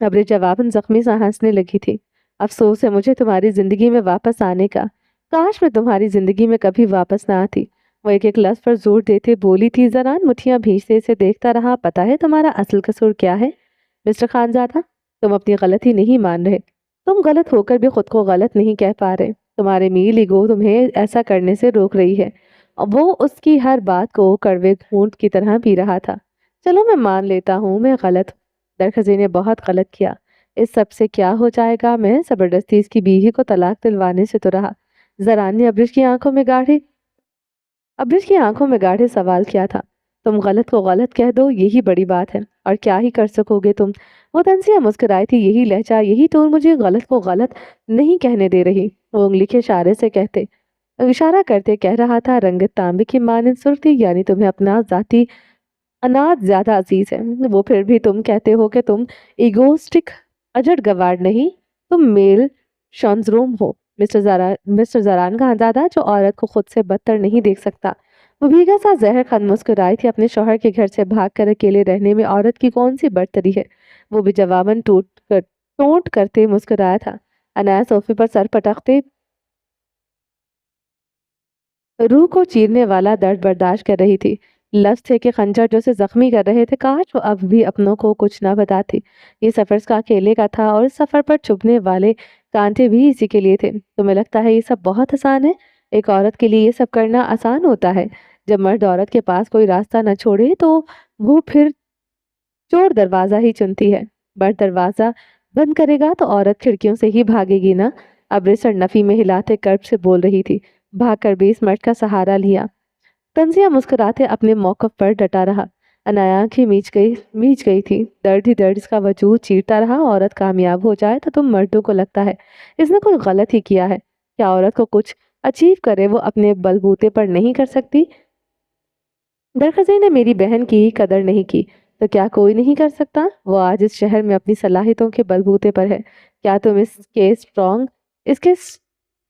अब्रिश जवाबन जख्मी सा हंसने लगी थी। अफसोस है मुझे तुम्हारी जिंदगी में वापस आने का। काश मैं तुम्हारी जिंदगी में कभी वापस ना आती। वो एक एक लफ्ज पर जोर देते बोली थी। जरान मुठियां भींचते से देखता रहा। पता है तुम्हारा असल कसूर क्या है मिस्टर खानजादा? तुम अपनी गलती नहीं मान रहे। तुम गलत होकर भी खुद को गलत नहीं कह पा रहे। तुम्हारे मील ईगो तुम्हें ऐसा करने से रोक रही है। वो उसकी हर बात को कड़वे घूंट की तरह पी रहा था। चलो मैं मान लेता हूँ मैं गलत हूँ। दरखज़ी ने बहुत गलत किया। इस सब से क्या हो जाएगा? मैं जबरदस्ती इसकी बीवी को तलाक दिलवाने से तो रहा। जरान ने अब्रिश की आंखों में गाढ़े सवाल किया था। तुम गलत को गलत कह दो, यही बड़ी बात है। और क्या ही कर सकोगे तुम? वो तंसिया मुस्कुराई थी। यही लहजा, यही टोन मुझे गलत को गलत नहीं कहने दे रही। वो उंगली के इशारा करते कह रहा था। रंगत तांबे की मानिंद सुर्ख थी। यानी तुम्हें अपना जाती अनाज ज्यादा अजीज है। वो फिर भी तुम कहते हो कि तुम इगोस्टिक अजड़ गवार नहीं। तुम मेल शॉन्जरोम हो। मिस्टर ज़रान का अंदाजा जो औरत को खुद से बदतर नहीं देख सकता। वो भीगा सा जहर खान मुस्कुराई थी। अपने शौहर के घर से भागकर अकेले रहने में औरत की कौन सी बर्तरी है। वो भी जवाबन टोंट करते मुस्कुराया था। अनाया सोफे पर सर पटकते रूह को चीरने वाला दर्द बर्दाश्त कर रही थी। लफ्ज थे कि खंजर जो उसे जख्मी कर रहे थे। काश वो अब भी अपनों को कुछ ना बताती। ये सफर उसका अकेले का था और इस सफर पर चुभने वाले कांटे भी इसी के लिए थे। तुम्हें लगता है ये सब बहुत आसान है? एक औरत के लिए ये सब करना आसान होता है? जब मर्द औरत के पास कोई रास्ता न छोड़े तो वो फिर चोर दरवाजा ही चुनती है। मर्द दरवाजा बंद करेगा तो औरत खिड़कियों से ही भागेगी ना। अमृतसर नफी में हिलाते कर्ब से बोल रही थी। भागकर 20 मिनट का सहारा लिया। तंजिया मुस्कुराते अपने मौकफ पर डटा रहा। अनाया आंखें मीच गई थी। दर्द ही दर्द इसका वजूद चीरता रहा। औरत कामयाब हो जाए तो तुम मर्दों को लगता है इसने कुछ गलत ही किया है। क्या औरत को कुछ अचीव करे वो अपने बलबूते पर नहीं कर सकती? दरखज़ी ने मेरी बहन की कदर नहीं की तो क्या कोई नहीं कर सकता? वो आज इस शहर में अपनी सलाहियतों के बलबूते पर है। क्या तुम इसके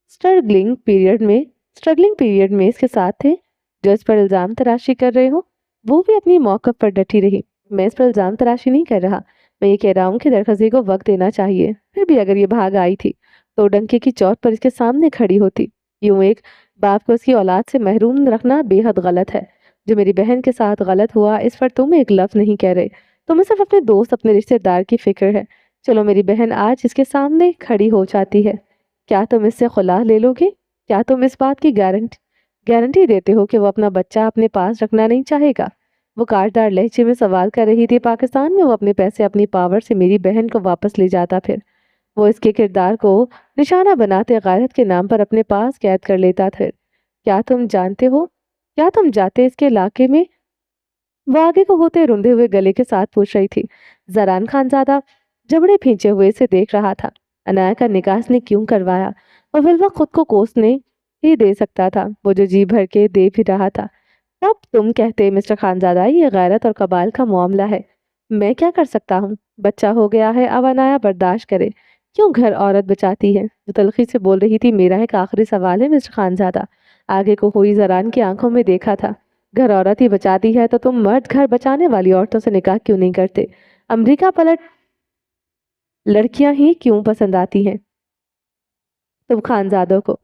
स्ट्रगलिंग पीरियड में इसके साथ थे? जो इस पर इल्जाम तराशी कर रहे हो वो भी अपनी मौक़िफ़ पर डटी रही। मैं इस पर इल्जाम तराशी नहीं कर रहा। मैं ये कह रहा हूँ कि दरखज़ी को वक्त देना चाहिए। फिर भी अगर ये भाग आई थी तो डंके की चोट पर इसके सामने खड़ी होती। यूं एक बाप को उसकी औलाद से महरूम रखना बेहद गलत है। जो मेरी बहन के साथ गलत हुआ इस पर तुम एक लफ्ज़ नहीं कह रहे। तुम्हें सिर्फ अपने दोस्त अपने रिश्तेदार की फिक्र है। चलो मेरी बहन आज इसके सामने खड़ी हो जाती है। क्या तुम इससे खुला ले लोगे? क्या तुम इस बात की गारंटी देते हो कि वो अपना बच्चा अपने पास रखना नहीं चाहेगा? वो काटदार लहजे में सवाल कर रही थी। पाकिस्तान में वो अपने पैसे अपनी पावर से मेरी बहन को वापस ले जाता। फिर वो इसके किरदार को निशाना बनाते गैरत के नाम पर अपने पास कैद कर लेता। फिर क्या तुम जाते इसके इलाके में? वो आगे को होते रुंधे हुए गले के साथ पूछ रही थी। जरान खानजादा जबड़े भींचे हुए से देख रहा था। अनाया का निकाह ने क्यों करवाया? और विल्वा खुद को कोसने ही दे सकता था। वो जो जी भर के दे भी रहा था। तब तुम कहते मिस्टर खानजादा ये गैरत और कबाल का मामला है। मैं क्या कर सकता हूँ? बच्चा हो गया है अब अनाया बर्दाश्त करे। क्यों घर औरत बचाती है? वो तलखी से बोल रही थी। मेरा एक आखिरी सवाल है मिस्टर खानजादा। आगे को हुई जरान की आंखों में देखा था। घर औरत ही बचाती है तो तुम मर्द घर बचाने वाली औरतों से निकाह क्यों नहीं करते? अमेरिका पलट लड़कियां ही क्यों पसंद आती हैं तुम खानजादों को?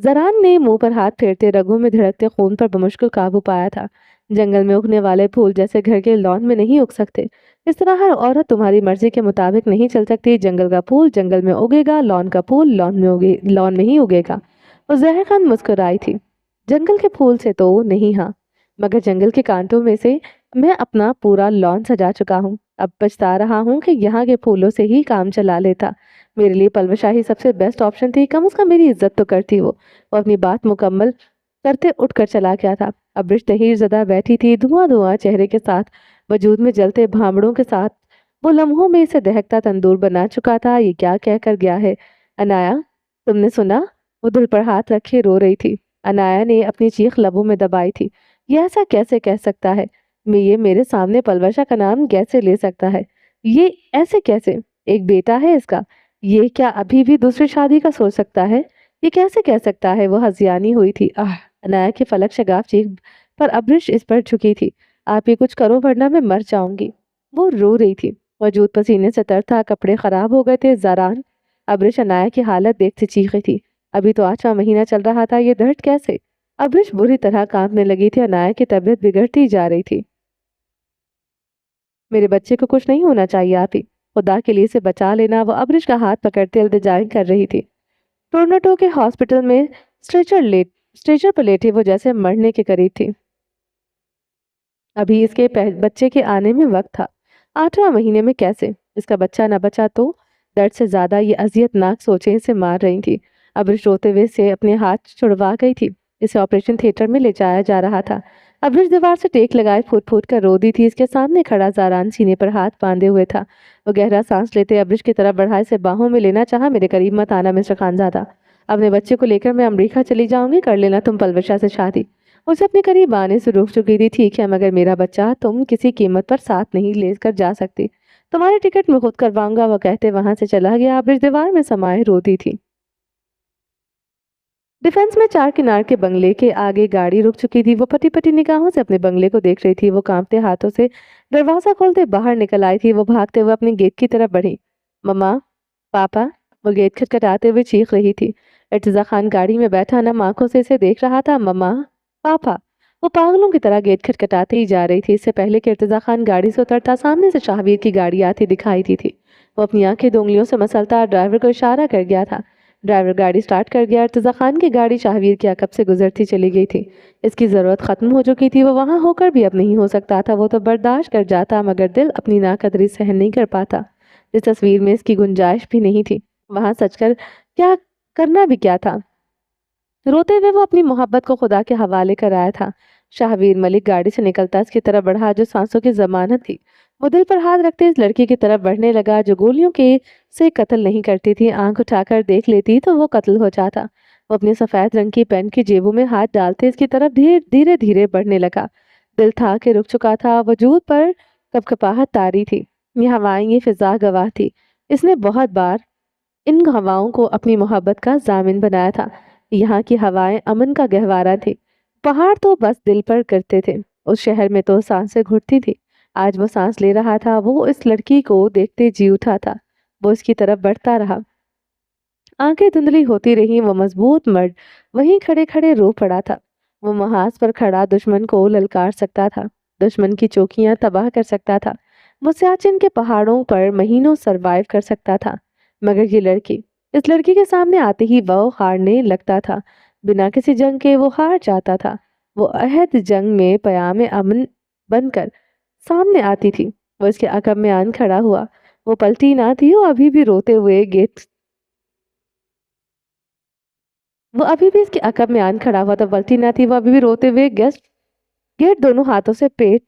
जरान ने मुंह पर हाथ फेरते रगों में धड़कते खून पर बमुश्किल काबू पाया था। जंगल में उगने वाले फूल जैसे घर के लॉन में नहीं उग सकते, इस तरह हर औरत तुम्हारी मर्जी के मुताबिक नहीं चल सकती। जंगल का फूल जंगल में उगेगा, लॉन का फूल लॉन में ही उगेगा। और जहर खान मुस्कुराई थी। जंगल के फूल से तो नहीं, हाँ, मगर जंगल के कांटों में से मैं अपना पूरा लॉन सजा चुका हूँ। अब पछता रहा हूँ कि यहाँ के फूलों से ही काम चला लेता। मेरे लिए पलवशाही सबसे बेस्ट ऑप्शन थी। कम से कम मेरी इज्जत तो करती वो अपनी बात मुकम्मल करते उठकर चला गया था। अब तहीर ज़दा बैठी थी धुआं धुआं चेहरे के साथ, वजूद में जलते भांबड़ों के साथ। वो लम्हों में इसे दहकता तंदूर बना चुका था। ये क्या कह कर गया है? अनाया, तुमने सुना? वो दिल पर हाथ रखे रो रही थी। अनाया ने अपनी चीख लबों में दबाई थी। ये ऐसा कैसे कह सकता है? ये मेरे सामने पलवशा का नाम कैसे ले सकता है? ये ऐसे कैसे? एक बेटा है इसका। ये क्या अभी भी दूसरी शादी का सोच सकता है? ये कैसे कह सकता है? वो हजियानी हुई थी। अनाया की फलक शगाफ चीख पर अब्रिश इस पर झुकी थी। आप ये कुछ करो वरना मैं मर जाऊंगी। वो रो रही थी। वजूद पसीने से तर था, कपड़े खराब हो गए थे। जरान अब्रिश अनाया की हालत देखते चीखी थी। अभी तो 8वां महीना चल रहा था, ये दर्द कैसे? अब्रिश बुरी तरह कांपने लगी थी। अनाया की तबीयत बिगड़ती जा रही थी। मेरे बच्चे को कुछ नहीं होना चाहिए, आप ही खुदा के लिए इसे बचा लेना। वो अब्रिश का हाथ पकड़ते इल्तिजाएं कर रही थी। टोरंटो के हॉस्पिटल में स्ट्रेचर पर लेटी वो जैसे मरने के करीब थी। अभी इसके बच्चे के आने में वक्त था। 8वां महीने में कैसे? इसका बच्चा न बचा तो? दर्द से ज्यादा ये अजियतनाक सोचें इसे मार रही थी। अब्रिश रोते हुए से अपने हाथ छुड़वा गई थी। इसे ऑपरेशन थिएटर में ले जाया जा रहा था। अब्रिश दीवार से टेक लगाए फूट फूट कर रो दी थी। इसके सामने खड़ा जारान सीने पर हाथ बांधे हुए था। वो गहरा सांस लेते अब्रिश की तरफ बढ़ा, इसे बाहों में लेना चाहा। मेरे करीब मत आना मिस्टर खानजादा। अपने बच्चे को लेकर मैं अमरीका चली जाऊंगी। कर लेना तुम पलवशा से शादी। उसे अपने करीब आने से रोक चुकी थी। ठीक है, मगर मेरा बच्चा तुम किसी कीमत पर साथ नहीं लेकर जा सकती। तुम्हारी टिकट मैं खुद करवाऊंगा। वो कहते वहां से चला गया। अब्रिश दीवार में समाये रोती थी। डिफेंस में चार किनार के बंगले के आगे गाड़ी रुक चुकी थी। वो पटी पटी निगाहों से अपने बंगले को देख रही थी। वो कांपते हाथों से दरवाजा खोलते बाहर निकल आई थी। वो भागते हुए अपने गेट की तरफ बढ़ी। मम्मा, पापा, वो गेट खटखटाते हुए चीख रही थी। इर्तिजा खान गाड़ी में बैठा नम आंखों से इसे देख रहा था। मम्मा, पापा, वो पागलों की तरह गेट खटखटाते ही जा रही थी। इससे पहले कि इर्तिजा खान गाड़ी से उतरता, सामने से शाहवीर की गाड़ी आती दिखाई दी थी। वो अपनी आंखें दो उंगलियों से मसलता ड्राइवर को इशारा कर गया था। ड्राइवर गाड़ी स्टार्ट कर गया। इर्तिजा खान की गाड़ी शाहवीर के अकब से गुजरती चली गई थी। इसकी ज़रूरत ख़त्म हो चुकी थी। वो वहाँ होकर भी अब नहीं हो सकता था। वो तो बर्दाश्त कर जाता, मगर दिल अपनी नाकदरी सहन नहीं कर पाता। इस तस्वीर में इसकी गुंजाइश भी नहीं थी। वहाँ सच कर क्या करना भी क्या था। रोते हुए वो अपनी मोहब्बत को खुदा के हवाले कराया था। शाहवीर मलिक गाड़ी से निकलता इसकी तरफ बढ़ा जो सांसों की जमानत थी। वो दिल पर हाथ रखते इस लड़की की तरफ बढ़ने लगा जो गोलियों के से कत्ल नहीं करती थी। आंख उठाकर देख लेती तो वो कत्ल हो जाता। वो अपने सफेद रंग की पैंट की जेबों में हाथ डालते इसकी तरफ धीरे धीरे बढ़ने लगा। दिल था के रुक चुका था। वजूद पर कपकपाहट तारी थी। ये हवाएं, ये फिजा गवाह थी। इसने बहुत बार इन हवाओं को अपनी मोहब्बत का जामिन बनाया था। यहाँ की हवाएं अमन का गहवारा थी। पहाड़ तो बस दिल पर करते थे। उस शहर में तो सांसें घुटती थी। आज वो सांस ले रहा था। वो इस लड़की को देखते जी उठा था। वो इसकी तरफ बढ़ता रहा। आंखें धुंधली होती रहीं। वो मजबूत मर्द वहीं खड़े खड़े रो पड़ा था। वो महाज पर खड़ा दुश्मन को ललकार सकता था। दुश्मन की चौकियां तबाह कर सकता था। वो सियाचिन के पहाड़ों पर महीनों सरवाइव कर सकता था। मगर ये लड़की, इस लड़की के सामने आते ही वो हारने लगता था। बिना किसी जंग के वो हार जाता था। वो अहद जंग में पयामे अमन बनकर सामने आती थी। वो इसके अकब में आन खड़ा हुआ। वो पलटी ना थी। वो अभी भी इसके अकब में आन खड़ा हुआ था। पलटी ना थी। वो अभी भी रोते हुए गेट दोनों हाथों से पेट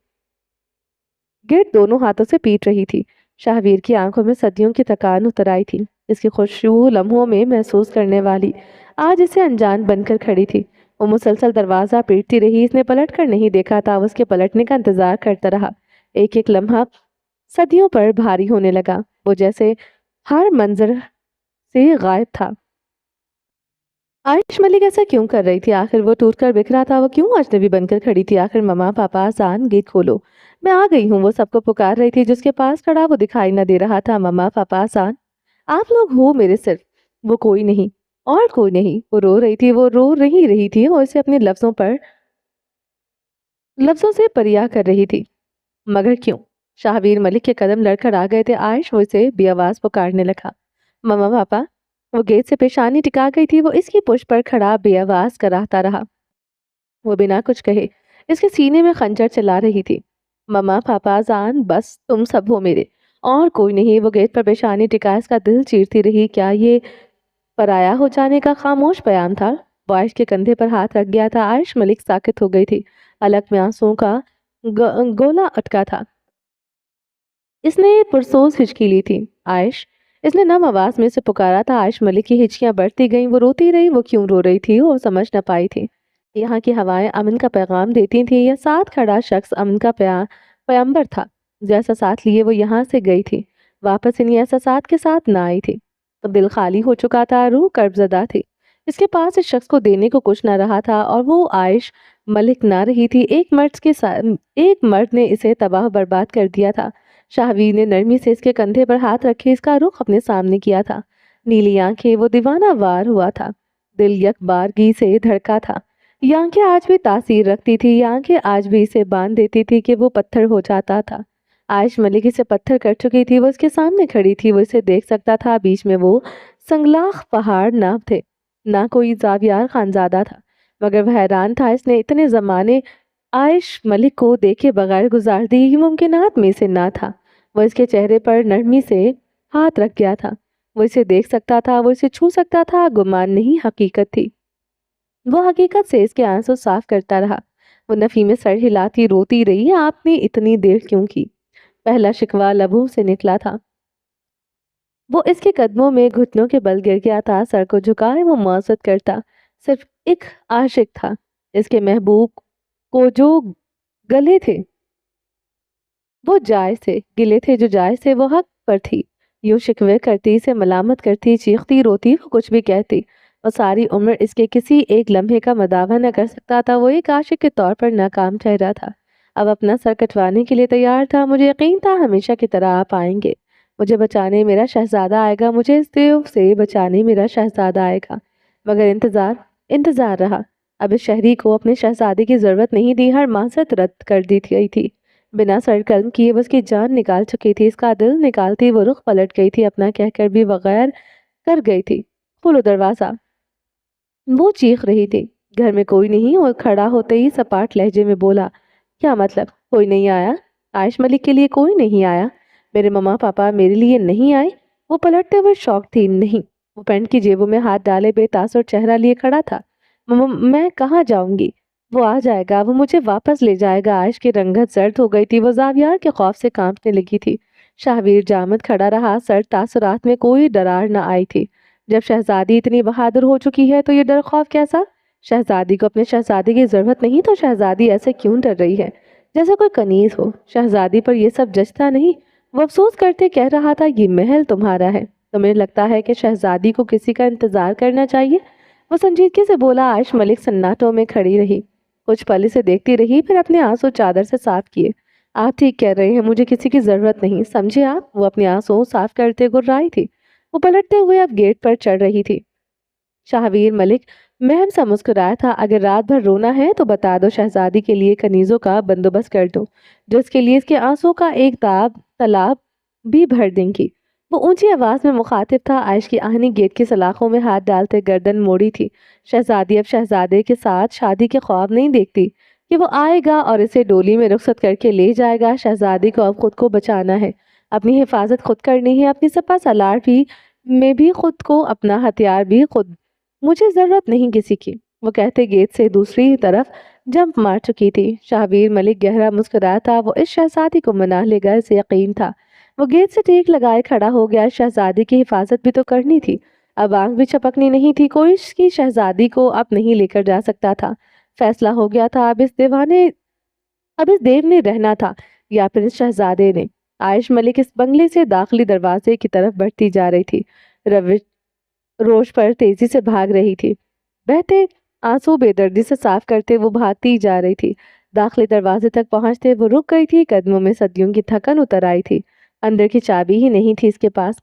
गेट दोनों हाथों से पीट रही थी। शाहवीर की आंखों में सदियों की थकान उतर आई थी। इसकी खुशबू लम्हों में महसूस करने वाली आज इसे अनजान बनकर खड़ी थी। वो मुसलसल दरवाजा पीटती रही। इसने पलट कर नहीं देखा था। वो उसके पलटने का इंतजार करता रहा। एक एक लम्हा सदियों पर भारी होने लगा। वो जैसे हर मंजर से गायब था। आयुष मलिक ऐसा क्यों कर रही थी? आखिर वो टूट कर बिखरा था। वो क्यों अजनबी बनकर खड़ी थी? आखिर मम्मा, पापा, आसान गेट खोलो, मैं आ गई हूँ। वो सबको पुकार रही थी। जिसके पास खड़ा वो दिखाई न दे रहा था। मम्मा, पापा, आसान, आप लोग हो मेरे सिर्फ। वो कोई नहीं और कोई नहीं। वो रो रही थी। वो रो रही थी और इसे अपने लफ्जों से परिया कर रही थी। मगर क्यों? शाहवीर मलिक के कदम लड़खड़ आ गए थे। आयुष वो इसे बेआवाज पुकारने लगा। मम्मा, पापा। वो गेट से पेशानी टिका गई थी। वो इसकी पुष्प पर खड़ा बेआवाज कराहता रहा। वो बिना कुछ कहे इसके सीने में खंजर चला रही थी। मम्मा, पापा, जान, बस तुम सब हो मेरे और कोई नहीं। वो गेट पर पेशानी टिका इसका दिल चीरती रही। क्या ये पराया हो जाने का खामोश बयान था? वो आयुष के कंधे पर हाथ रख गया था। आयुष मलिक साकित हो गई थी। अलग में आंसुओं का गोला अटका था। इसने पुरसोस हिचकी ली थी। आयश, इसने नम आवाज में से पुकारा था। आयश मलिक की हिचकियां बढ़ती गईं। वो रोती रही। वो क्यों रो रही थी और समझ न पाई थी। यहाँ की हवाएं अमन का पैगाम देती थी। यह साथ खड़ा शख्स अमन का पैगंबर था। जैसा साथ लिए वो यहाँ से गई थी, वापस इन्हीं ऐसा साथ के साथ ना आई थी। तो दिल खाली हो चुका था। रूह कर्बजदा थी। इसके पास इस शख्स को देने को कुछ न रहा था और वो आयश मलिक ना रही थी। एक मर्द ने इसे तबाह बर्बाद कर दिया था। शाहवीर ने नरमी से इसके कंधे पर हाथ रखे इसका रुख अपने सामने किया था। नीली आंखें, वो दीवाना वार हुआ था। दिल यकबारगी से धड़का था। ये आंखें आज भी तासीर रखती थी। ये आंखें आज भी इसे बांध देती थी कि वो पत्थर हो जाता था। आयश मलिक इसे पत्थर कर चुकी थी। वो इसके सामने खड़ी थी। वो इसे देख सकता था। बीच में वो संगलाख पहाड़ ना थे, ना कोई जावियार खानजादा था। मगर वह हैरान था। इसने इतने जमाने आयश मलिक को देखे बगैर गुजार दी ये मुमकिनात में से ना था। वो इसके चेहरे पर नरमी से हाथ रख गया था। वो इसे देख सकता था। वो इसे छू सकता था। गुमान नहीं, हकीकत थी। वो हकीकत से इसके आंसू साफ करता रहा। वो नफी में सर हिलाती रोती रही। आपने इतनी देर क्यों की? पहला शिकवा लबों से निकला था। वो इसके कदमों में घुटनों के बल गिर गया था। सर को झुकाए वो मौजत करता। सिर्फ एक आशिक था। इसके महबूब को जो गले थे वो जायज थे, गिले थे जो जायज थे। वो हक पर थी। यूं शिकवे करती, से मलामत करती, चीखती रोती, वो कुछ भी कहती। اور ساری عمر اس کے کسی ایک لمحے کا مداوع نہ کر سکتا تھا۔ وہ ایک عاشق کے طور پر ناکام ٹھہرا تھا، اب اپنا سر کٹوانے کے لیے تیار تھا۔ مجھے یقین تھا ہمیشہ کی طرح آپ آئیں گے، مجھے بچانے میرا شہزادہ آئے گا، مجھے اس دیو سے بچانے میرا شہزادہ آئے گا۔ مگر انتظار رہا۔ اب اس شہری کو اپنے شہزادے کی ضرورت نہیں تھی، ہر معذرت رد کر دی گئی تھی، بنا سر قلم کیے وہ اس کی جان نکال چکی تھی، اس کا دل نکالتی وہ رخ پلٹ گئی تھی، اپنا کہہ کر بھی بغیر کر گئی تھی۔ کھولو دروازہ، وہ چیخ رہی تھی۔ گھر میں کوئی نہیں، اور کھڑا ہوتے ہی سپاٹ لہجے میں بولا، کیا مطلب کوئی نہیں آیا؟ عائش ملک کے لیے کوئی نہیں آیا؟ میرے ماما پاپا میرے لیے نہیں آئے؟ وہ پلٹتے ہوئے شوق تھی، نہیں۔ وہ پینٹ کی جیبوں میں ہاتھ ڈالے بے تاثر چہرہ لیے کھڑا تھا۔ میں کہاں جاؤں گی؟ وہ آ جائے گا، وہ مجھے واپس لے جائے گا۔ عائش کی رنگت زرد ہو گئی تھی، وہ زاویار کے خوف سے کانپنے لگی تھی۔ شاہویر جامد کھڑا رہا، سر تاثرات میں کوئی درار نہ آئی تھی۔ جب شہزادی اتنی بہادر ہو چکی ہے تو یہ ڈر خوف کیسا؟ شہزادی کو اپنے شہزادے کی ضرورت نہیں تو شہزادی ایسے کیوں ڈر رہی ہے جیسے کوئی کنیز ہو؟ شہزادی پر یہ سب جچتا نہیں۔ وہ افسوس کرتے کہہ رہا تھا، یہ محل تمہارا ہے، تمہیں لگتا ہے کہ شہزادی کو کسی کا انتظار کرنا چاہیے؟ وہ سنجیدگی سے بولا۔ عائش ملک سناٹوں میں کھڑی رہی، کچھ پل اسے دیکھتی رہی، پھر اپنے آنسو چادر سے صاف کیے۔ آپ ٹھیک کہہ رہے ہیں، مجھے کسی کی ضرورت نہیں، سمجھے آپ؟ وہ اپنے آنسو صاف کرتے گررائی تھی۔ وہ پلٹتے ہوئے اب گیٹ پر چڑھ رہی تھی۔ شاہویر ملک مہم سا مسکرایا تھا، اگر رات بھر رونا ہے تو بتا دو، شہزادی کے لیے کنیزوں کا بندوبست کر دو، جو اس کے لیے اس کے آنسو کا ایک تالاب بھی بھر دیں گی۔ وہ اونچی آواز میں مخاطب تھا۔ عائش کی آہنی گیٹ کی سلاخوں میں ہاتھ ڈالتے گردن موڑی تھی۔ شہزادی اب شہزادے کے ساتھ شادی کے خواب نہیں دیکھتی کہ وہ آئے گا اور اسے ڈولی میں رخصت کر کے لے جائے گا۔ شہزادی کو اب خود کو بچانا ہے، اپنی حفاظت خود کرنی ہے، اپنی سپہ سالار میں بھی خود کو، اپنا ہتھیار بھی خود۔ مجھے ضرورت نہیں کسی کی، وہ کہتے گیٹ سے دوسری طرف جمپ مار چکی تھی۔ شاہویر ملک گہرا مسکرایا تھا، وہ اس شہزادی کو منا لے گا، اسے یقین تھا۔ وہ گیٹ سے ٹیک لگائے کھڑا ہو گیا، شہزادی کی حفاظت بھی تو کرنی تھی، اب آنکھ بھی چپکنی نہیں تھی، کوئی اس کی شہزادی کو اب نہیں لے کر جا سکتا تھا۔ فیصلہ ہو گیا تھا، اب اس دیو نے رہنا تھا یا پھر اس شہزادے نے۔ عائش ملک اس بنگلے سے داخلی دروازے کی طرف بڑھتی جا رہی تھی، روش پر تیزی سے بھاگ رہی تھی، بہتے آنسو بے دردی سے صاف کرتے وہ بھاگتی جا رہی تھی۔ داخلی دروازے تک پہنچتے وہ رک گئی تھی، قدموں میں صدیوں کی تھکن اتر آئی تھی، اندر کی چابی ہی نہیں تھی اس کے پاس۔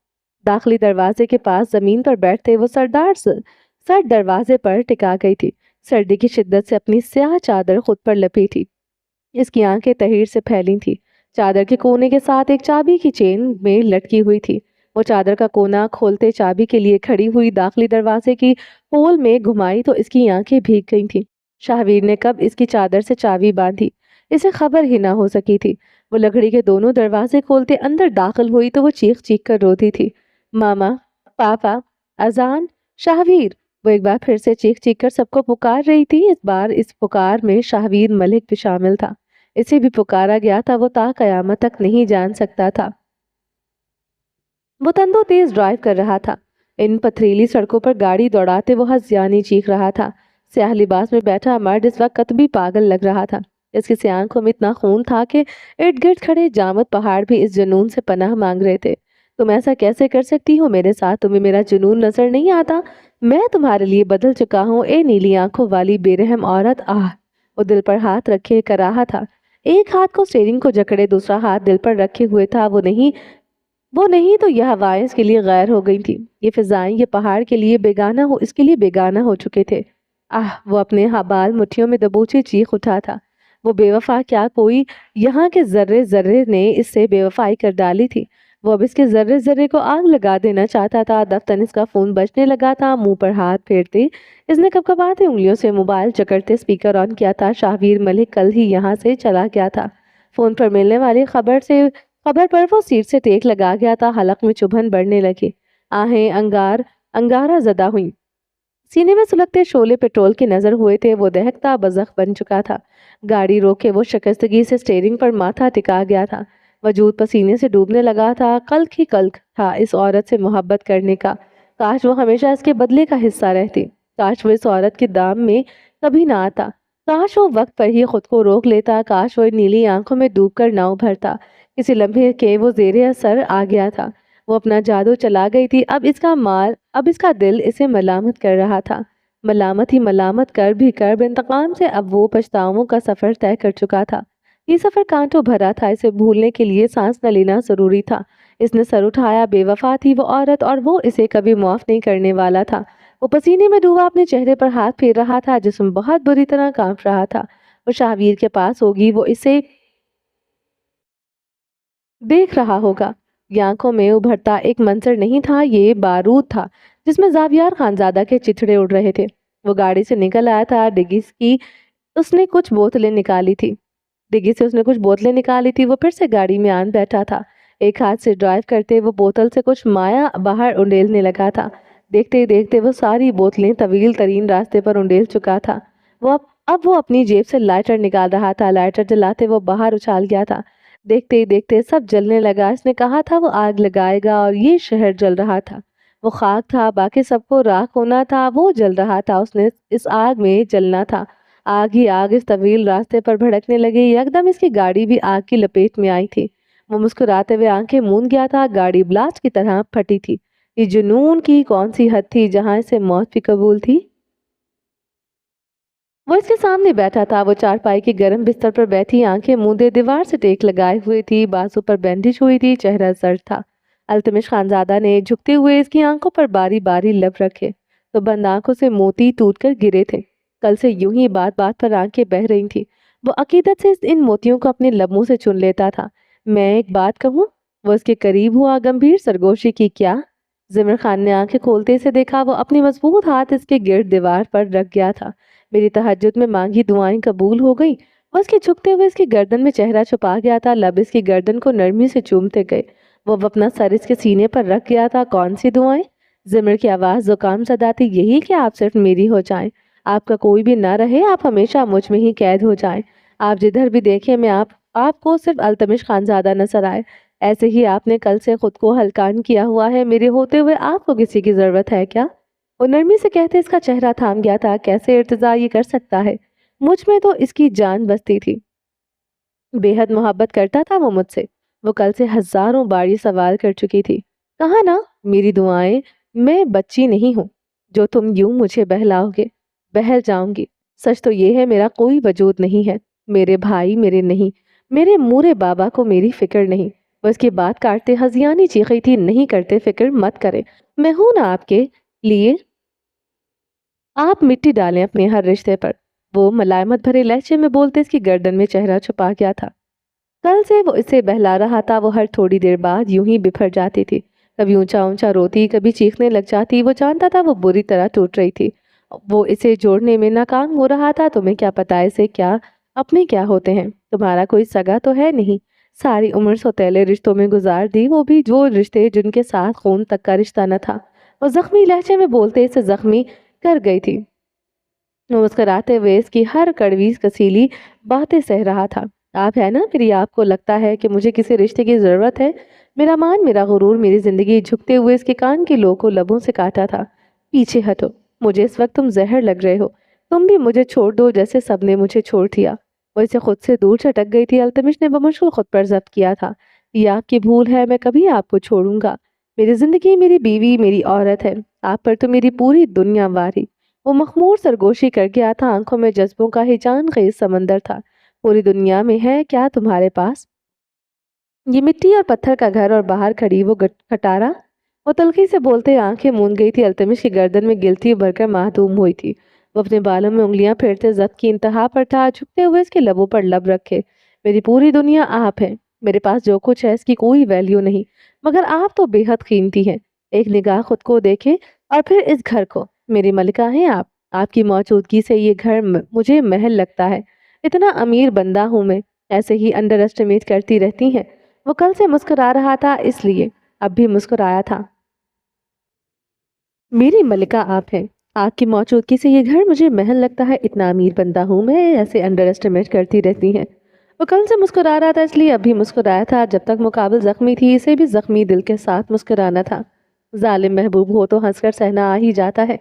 داخلی دروازے کے پاس زمین پر بیٹھتے وہ سر دروازے پر ٹکا گئی تھی، سردی کی شدت سے اپنی سیاہ چادر خود پر لپیٹی، اس کی آنکھیں تحیر سے پھیلی تھی۔ چادر کے کونے کے ساتھ ایک چابی کی چین میں لٹکی ہوئی تھی، وہ چادر کا کونا کھولتے چابی کے لیے کھڑی ہوئی داخلی دروازے کی پول میں گھمائی تو اس کی آنکھیں بھیگ گئی تھیں۔ شاہویر نے کب اس کی چادر سے چابی باندھی اسے خبر ہی نہ ہو سکی تھی۔ وہ لکڑی کے دونوں دروازے کھولتے اندر داخل ہوئی تو وہ چیخ چیخ کر روتی تھی، ماما، پاپا، اذان، شاہویر۔ وہ ایک بار پھر سے چیخ چیخ کر سب کو پکار رہی تھی، اس بار اس پکار میں شاہویر ملک بھی شامل تھا، اسے بھی پکارا گیا تھا، وہ تا قیامت تک نہیں جان سکتا تھا۔ وہ تندو تیز ڈرائیو کر رہا تھا، ان پتھریلی سڑکوں پر گاڑی دوڑاتے وہ ہنسیانی چیخ رہا تھا۔ سیاہ لباس میں بیٹھا مرد اس وقت قطبی پاگل لگ رہا تھا، اس کی سیاہ آنکھوں میں اتنا خون تھا کہ ارد گرد کھڑے جامد پہاڑ بھی اس جنون سے پناہ مانگ رہے تھے۔ تم ایسا کیسے کر سکتی ہو میرے ساتھ؟ تمہیں میرا جنون نظر نہیں آتا؟ میں تمہارے لیے بدل چکا ہوں، اے نیلی آنکھوں والی بے رحم عورت۔ آہ! وہ دل پر ہاتھ رکھے کر رہا تھا، ایک ہاتھ کو سٹیئرنگ کو جکڑے دوسرا ہاتھ دل پر رکھے ہوئے تھا۔ وہ نہیں تو یہ ہوائیں اس کے لیے غیر ہو گئی تھی، یہ فضائیں، یہ پہاڑ کے لیے اس کے لیے بیگانہ ہو چکے تھے۔ وہ اپنے بال مٹھیوں میں دبوچے چیخ اٹھا تھا، وہ بے وفا، کیا کوئی یہاں کے ذرے ذرے نے اس سے بے وفائی کر ڈالی تھی؟ وہ اب اس کے ذرے ذرے کو آگ لگا دینا چاہتا تھا۔ دفتن اس کا فون بجنے لگا تھا، منہ پر ہاتھ پھیرتے اس نے کپکپاتی انگلیوں سے موبائل جکڑتے اسپیکر آن کیا تھا۔ شاہویر ملک کل ہی یہاں سے چلا گیا تھا، فون پر ملنے والی خبر پر وہ سیٹ سے ٹیک لگا گیا تھا، حلق میں چبھن بڑھنے لگی، آہیں انگارہ زدہ ہوئیں، سینے میں سلگتے شعلے پیٹرول کے نظر ہوئے تھے۔ وہ دہکتا بزخ بن چکا تھا، گاڑی روکے وہ شکستگی سے سٹیئرنگ پر ماتھا ٹکا گیا تھا، وجود پسینے سے ڈوبنے لگا تھا۔ کلک ہی کلک تھا اس عورت سے محبت کرنے کا، کاش وہ ہمیشہ اس کے بدلے کا حصہ رہتی، کاش وہ اس عورت کے دام میں کبھی نہ آتا، کاش وہ وقت پر ہی خود کو روک لیتا، کاش وہ نیلی آنکھوں میں ڈوب کر نہ ابھرتا۔ کسی لمحے کے وہ زیر اثر آ گیا تھا، وہ اپنا جادو چلا گئی تھی۔ اب اس کا دل اسے ملامت کر رہا تھا۔ ملامت ہی ملامت کر بھی کر انتقام سے اب وہ پچھتاووں کا سفر طے کر چکا تھا۔ یہ سفر کانٹوں بھرا تھا، اسے بھولنے کے لیے سانس نہ لینا ضروری تھا۔ اس نے سر اٹھایا، بے وفا تھی وہ عورت اور وہ اسے کبھی معاف نہیں کرنے والا تھا۔ وہ پسینے میں ڈوبا اپنے چہرے پر ہاتھ پھیر رہا تھا، جسم بہت بری طرح کانپ رہا تھا۔ وہ شاہویر کے پاس ہوگی، وہ اسے دیکھ رہا ہوگا۔ یہ آنکھوں میں ابھرتا ایک منظر نہیں تھا، یہ بارود تھا جس میں زاویار خانزادہ کے چتھڑے اڑ رہے تھے۔ وہ گاڑی سے نکل آیا تھا، ڈگی سے اس نے کچھ بوتلیں نکالی تھی۔ وہ پھر سے گاڑی میں آن بیٹھا تھا، ایک ہاتھ سے ڈرائیو کرتے وہ بوتل سے کچھ مایا باہر انڈیلنے لگا تھا۔ دیکھتے ہی دیکھتے وہ ساری بوتلیں طویل ترین راستے پر انڈیل چکا تھا۔ اب وہ اپنی جیب سے لائٹر نکال رہا تھا، لائٹر جلاتے وہ باہر اچھال گیا تھا۔ دیکھتے ہی دیکھتے سب جلنے لگا۔ اس نے کہا تھا وہ آگ لگائے گا اور یہ شہر جل رہا تھا۔ وہ خاک تھا، باقی سب کو راکھ ہونا تھا، وہ جل رہا تھا، اس نے اس آگ میں جلنا تھا۔ آگ ہی آگ اس طویل راستے پر بھڑکنے لگی، یکدم اس کی گاڑی بھی آگ کی لپیٹ میں آئی تھی۔ وہ مسکراتے ہوئے آنکھیں موند گیا تھا، گاڑی بلاسٹ کی طرح پھٹی تھی۔ یہ جنون کی کون سی حد تھی جہاں اسے موت بھی قبول تھی؟ وہ اس کے سامنے بیٹھا تھا، وہ چارپائی کے گرم بستر پر بیٹھی آنکھیں موندے دیوار سے ٹیک لگائے ہوئے تھی، بازو پر بینڈیج ہوئی تھی، چہرہ زرد تھا۔ التمش خانزادہ نے جھکتے ہوئے اس کی آنکھوں پر باری باری لب رکھے تو بند آنکھوں سے موتی ٹوٹ کر گرے تھے۔ کل سے یوں ہی بات بات پر آنکھیں بہ رہی تھی۔ وہ عقیدت سے ان موتیوں کو اپنے لبوں سے چن لیتا تھا۔ میں ایک بات کہوں؟ وہ اس کے قریب ہوا، گمبھیر سرگوشی کی۔ کیا؟ زمر خان نے آنکھیں کھولتے سے دیکھا، وہ اپنی مضبوط ہاتھ اس کے گرد دیوار پر رکھ گیا تھا۔ میری تہجد میں مانگی دعائیں قبول ہو گئی۔ وہ اس کے جھکتے ہوئے اس کی گردن میں چہرہ چھپا گیا تھا، لب اس کی گردن کو نرمی سے چومتے گئے۔ وہ اپنا سر اس کے سینے پر رکھ گیا تھا۔ کون سی دعائیں؟ زمر کی آواز زکام زدہ تھی۔ یہی کہ آپ صرف میری ہو جائیں، آپ کا کوئی بھی نہ رہے، آپ ہمیشہ مجھ میں ہی قید ہو جائیں۔ آپ جدھر بھی دیکھیں میں آپ کو صرف التمش خانزادہ نظر آئے۔ ایسے ہی آپ نے کل سے خود کو ہلکان کیا ہوا ہے، میرے ہوتے ہوئے آپ کو کسی کی ضرورت ہے کیا؟ وہ نرمی سے کہتے اس کا چہرہ تھام گیا تھا۔ کیسے ارتضا یہ کر سکتا ہے؟ مجھ میں تو اس کی جان بستی تھی، بے حد محبت کرتا تھا وہ مجھ سے۔ وہ کل سے ہزاروں بار یہ سوال کر چکی تھی۔ کہا نا میری دعائیں، میں بچی نہیں ہوں جو تم یوں مجھے بہلاؤ گے۔ بہل جاؤں گی۔ سچ تو یہ ہے میرا کوئی وجود نہیں ہے، میرے بھائی میرے نہیں، میرے مورے بابا کو میری فکر نہیں۔ وہ اس کی بات کاٹتے ہزیانی چیخی تھی۔ نہیں کرتے فکر مت کرے، میں ہوں نا آپ کے لیے، آپ مٹی ڈالیں اپنے ہر رشتے پر۔ وہ ملائمت بھرے لہجے میں بولتے اس کی گردن میں چہرہ چھپا گیا تھا۔ کل سے وہ اسے بہلا رہا تھا، وہ ہر تھوڑی دیر بعد یوں ہی بپھر جاتی تھی، کبھی اونچا اونچا روتی، کبھی چیخنے لگ جاتی۔ وہ جانتا تھا وہ بری طرح ٹوٹ رہی تھی، وہ اسے جوڑنے میں ناکام ہو رہا تھا۔ تمہیں کیا پتا اسے کیا اپنے کیا ہوتے ہیں؟ تمہارا کوئی سگا تو ہے نہیں، ساری عمر سوتیلے رشتوں میں گزار دی، وہ بھی جو رشتے جن کے ساتھ خون تک کا رشتہ نہ تھا۔ وہ زخمی لہجے میں بولتے اسے زخمی کر گئی تھی۔ وہ مسکراتے ہوئے اس کی ہر کڑوی کسیلی باتیں سہ رہا تھا۔ آپ ہے نا میری، آپ کو لگتا ہے کہ مجھے کسی رشتے کی ضرورت ہے؟ میرا مان، میرا غرور، میری زندگی۔ جھکتے ہوئے اس کے کان کی لو کو لبوں سے کاٹا تھا۔ پیچھے ہٹو، مجھے اس وقت تم زہر لگ رہے ہو، تم بھی مجھے چھوڑ دو جیسے سب نے مجھے چھوڑ دیا۔ وہ اسے خود سے دور چھٹک گئی تھی۔ التمش نے بمشکل خود پر ضبط کیا تھا۔ یہ آپ کی بھول ہے، میں کبھی آپ کو چھوڑوں گا؟ میری زندگی، میری بیوی، میری عورت ہے، آپ پر تو میری پوری دنیا واری۔ وہ مخمور سرگوشی کر گیا تھا، آنکھوں میں جذبوں کا ہی جان خیز سمندر تھا۔ پوری دنیا میں ہے کیا تمہارے پاس؟ یہ مٹی اور پتھر کا گھر اور باہر کھڑی وہ کھٹارا؟ وہ تلخی سے بولتے آنکھیں موند گئی تھی۔ التمش کی گردن میں گلتی ابھر کر معدوم ہوئی تھی۔ وہ اپنے بالوں میں انگلیاں پھیرتے ضبط کی انتہا پر تھا، جھکتے ہوئے اس کے لبوں پر لب رکھے۔ میری پوری دنیا آپ ہے، میرے پاس جو کچھ ہے اس کی کوئی ویلیو نہیں، مگر آپ تو بے حد قیمتی ہیں۔ ایک نگاہ خود کو دیکھیں اور پھر اس گھر کو۔ میری ملکہ ہیں آپ کی موجودگی سے یہ گھر مجھے محل لگتا ہے۔ اتنا امیر بندہ ہوں میں، ایسے ہی انڈر ایسٹیمیٹ کرتی رہتی ہیں۔ وہ کل سے مسکرا رہا تھا، اس لیے اب بھی مسکرایا تھا۔ میری ملکہ آپ ہیں، آپ کی موجودگی سے یہ گھر مجھے محل لگتا ہے، اتنا امیر بندہ ہوں میں، ایسے انڈر ایسٹیمیٹ کرتی رہتی ہیں۔ وہ کل سے مسکرا رہا تھا، اس لیے اب بھی مسکرایا تھا۔ جب تک مقابل زخمی تھی، اسے بھی زخمی دل کے ساتھ مسکرانا تھا۔ ظالم محبوب ہو تو ہنس کر سہنا آ ہی جاتا ہے،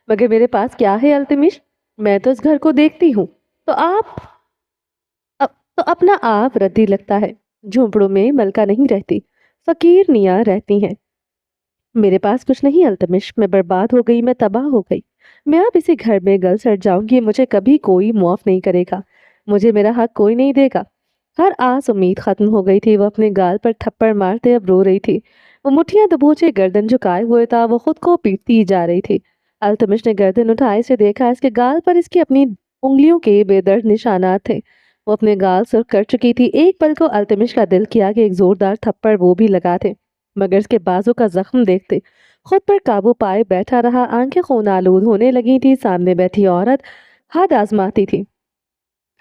مگر میرے پاس کیا ہے التمش؟ میں تو اس گھر کو دیکھتی ہوں تو تو اپنا آپ ردی لگتا ہے۔ جھونپڑوں میں ملکہ نہیں رہتی، فقیر نیاں رہتی ہیں۔ मेरे पास कुछ नहीं अल्तमिश, मैं बर्बाद हो गई, मैं तबाह हो गई। मैं अब इसी घर में गल सड़ जाऊंगी, मुझे कभी कोई मुआफ नहीं करेगा, मुझे मेरा हक कोई नहीं देगा। हर आस उम्मीद खत्म हो गई थी। वो अपने गाल पर थप्पड़ मारते अब रो रही थी। वो मुठ्ठियां दबोचे गर्दन झुकाए हुए था, वो खुद को पीटती जा रही थी। अल्तमिश ने गर्दन उठाए से देखा, इसके गाल पर इसकी अपनी उंगलियों के बेदर्द निशानात थे। वो अपने गाल सुर्ख कर चुकी थी। एक पल को अल्तमिश का दिल किया कि एक जोरदार थप्पड़ वो भी लगा दे, मगर इसके बाजू का जख्म देखते खुद पर काबू पाए बैठा रहा। आंखें खून आलूद होने लगी थी। सामने बैठी औरत हद आजमाती थी।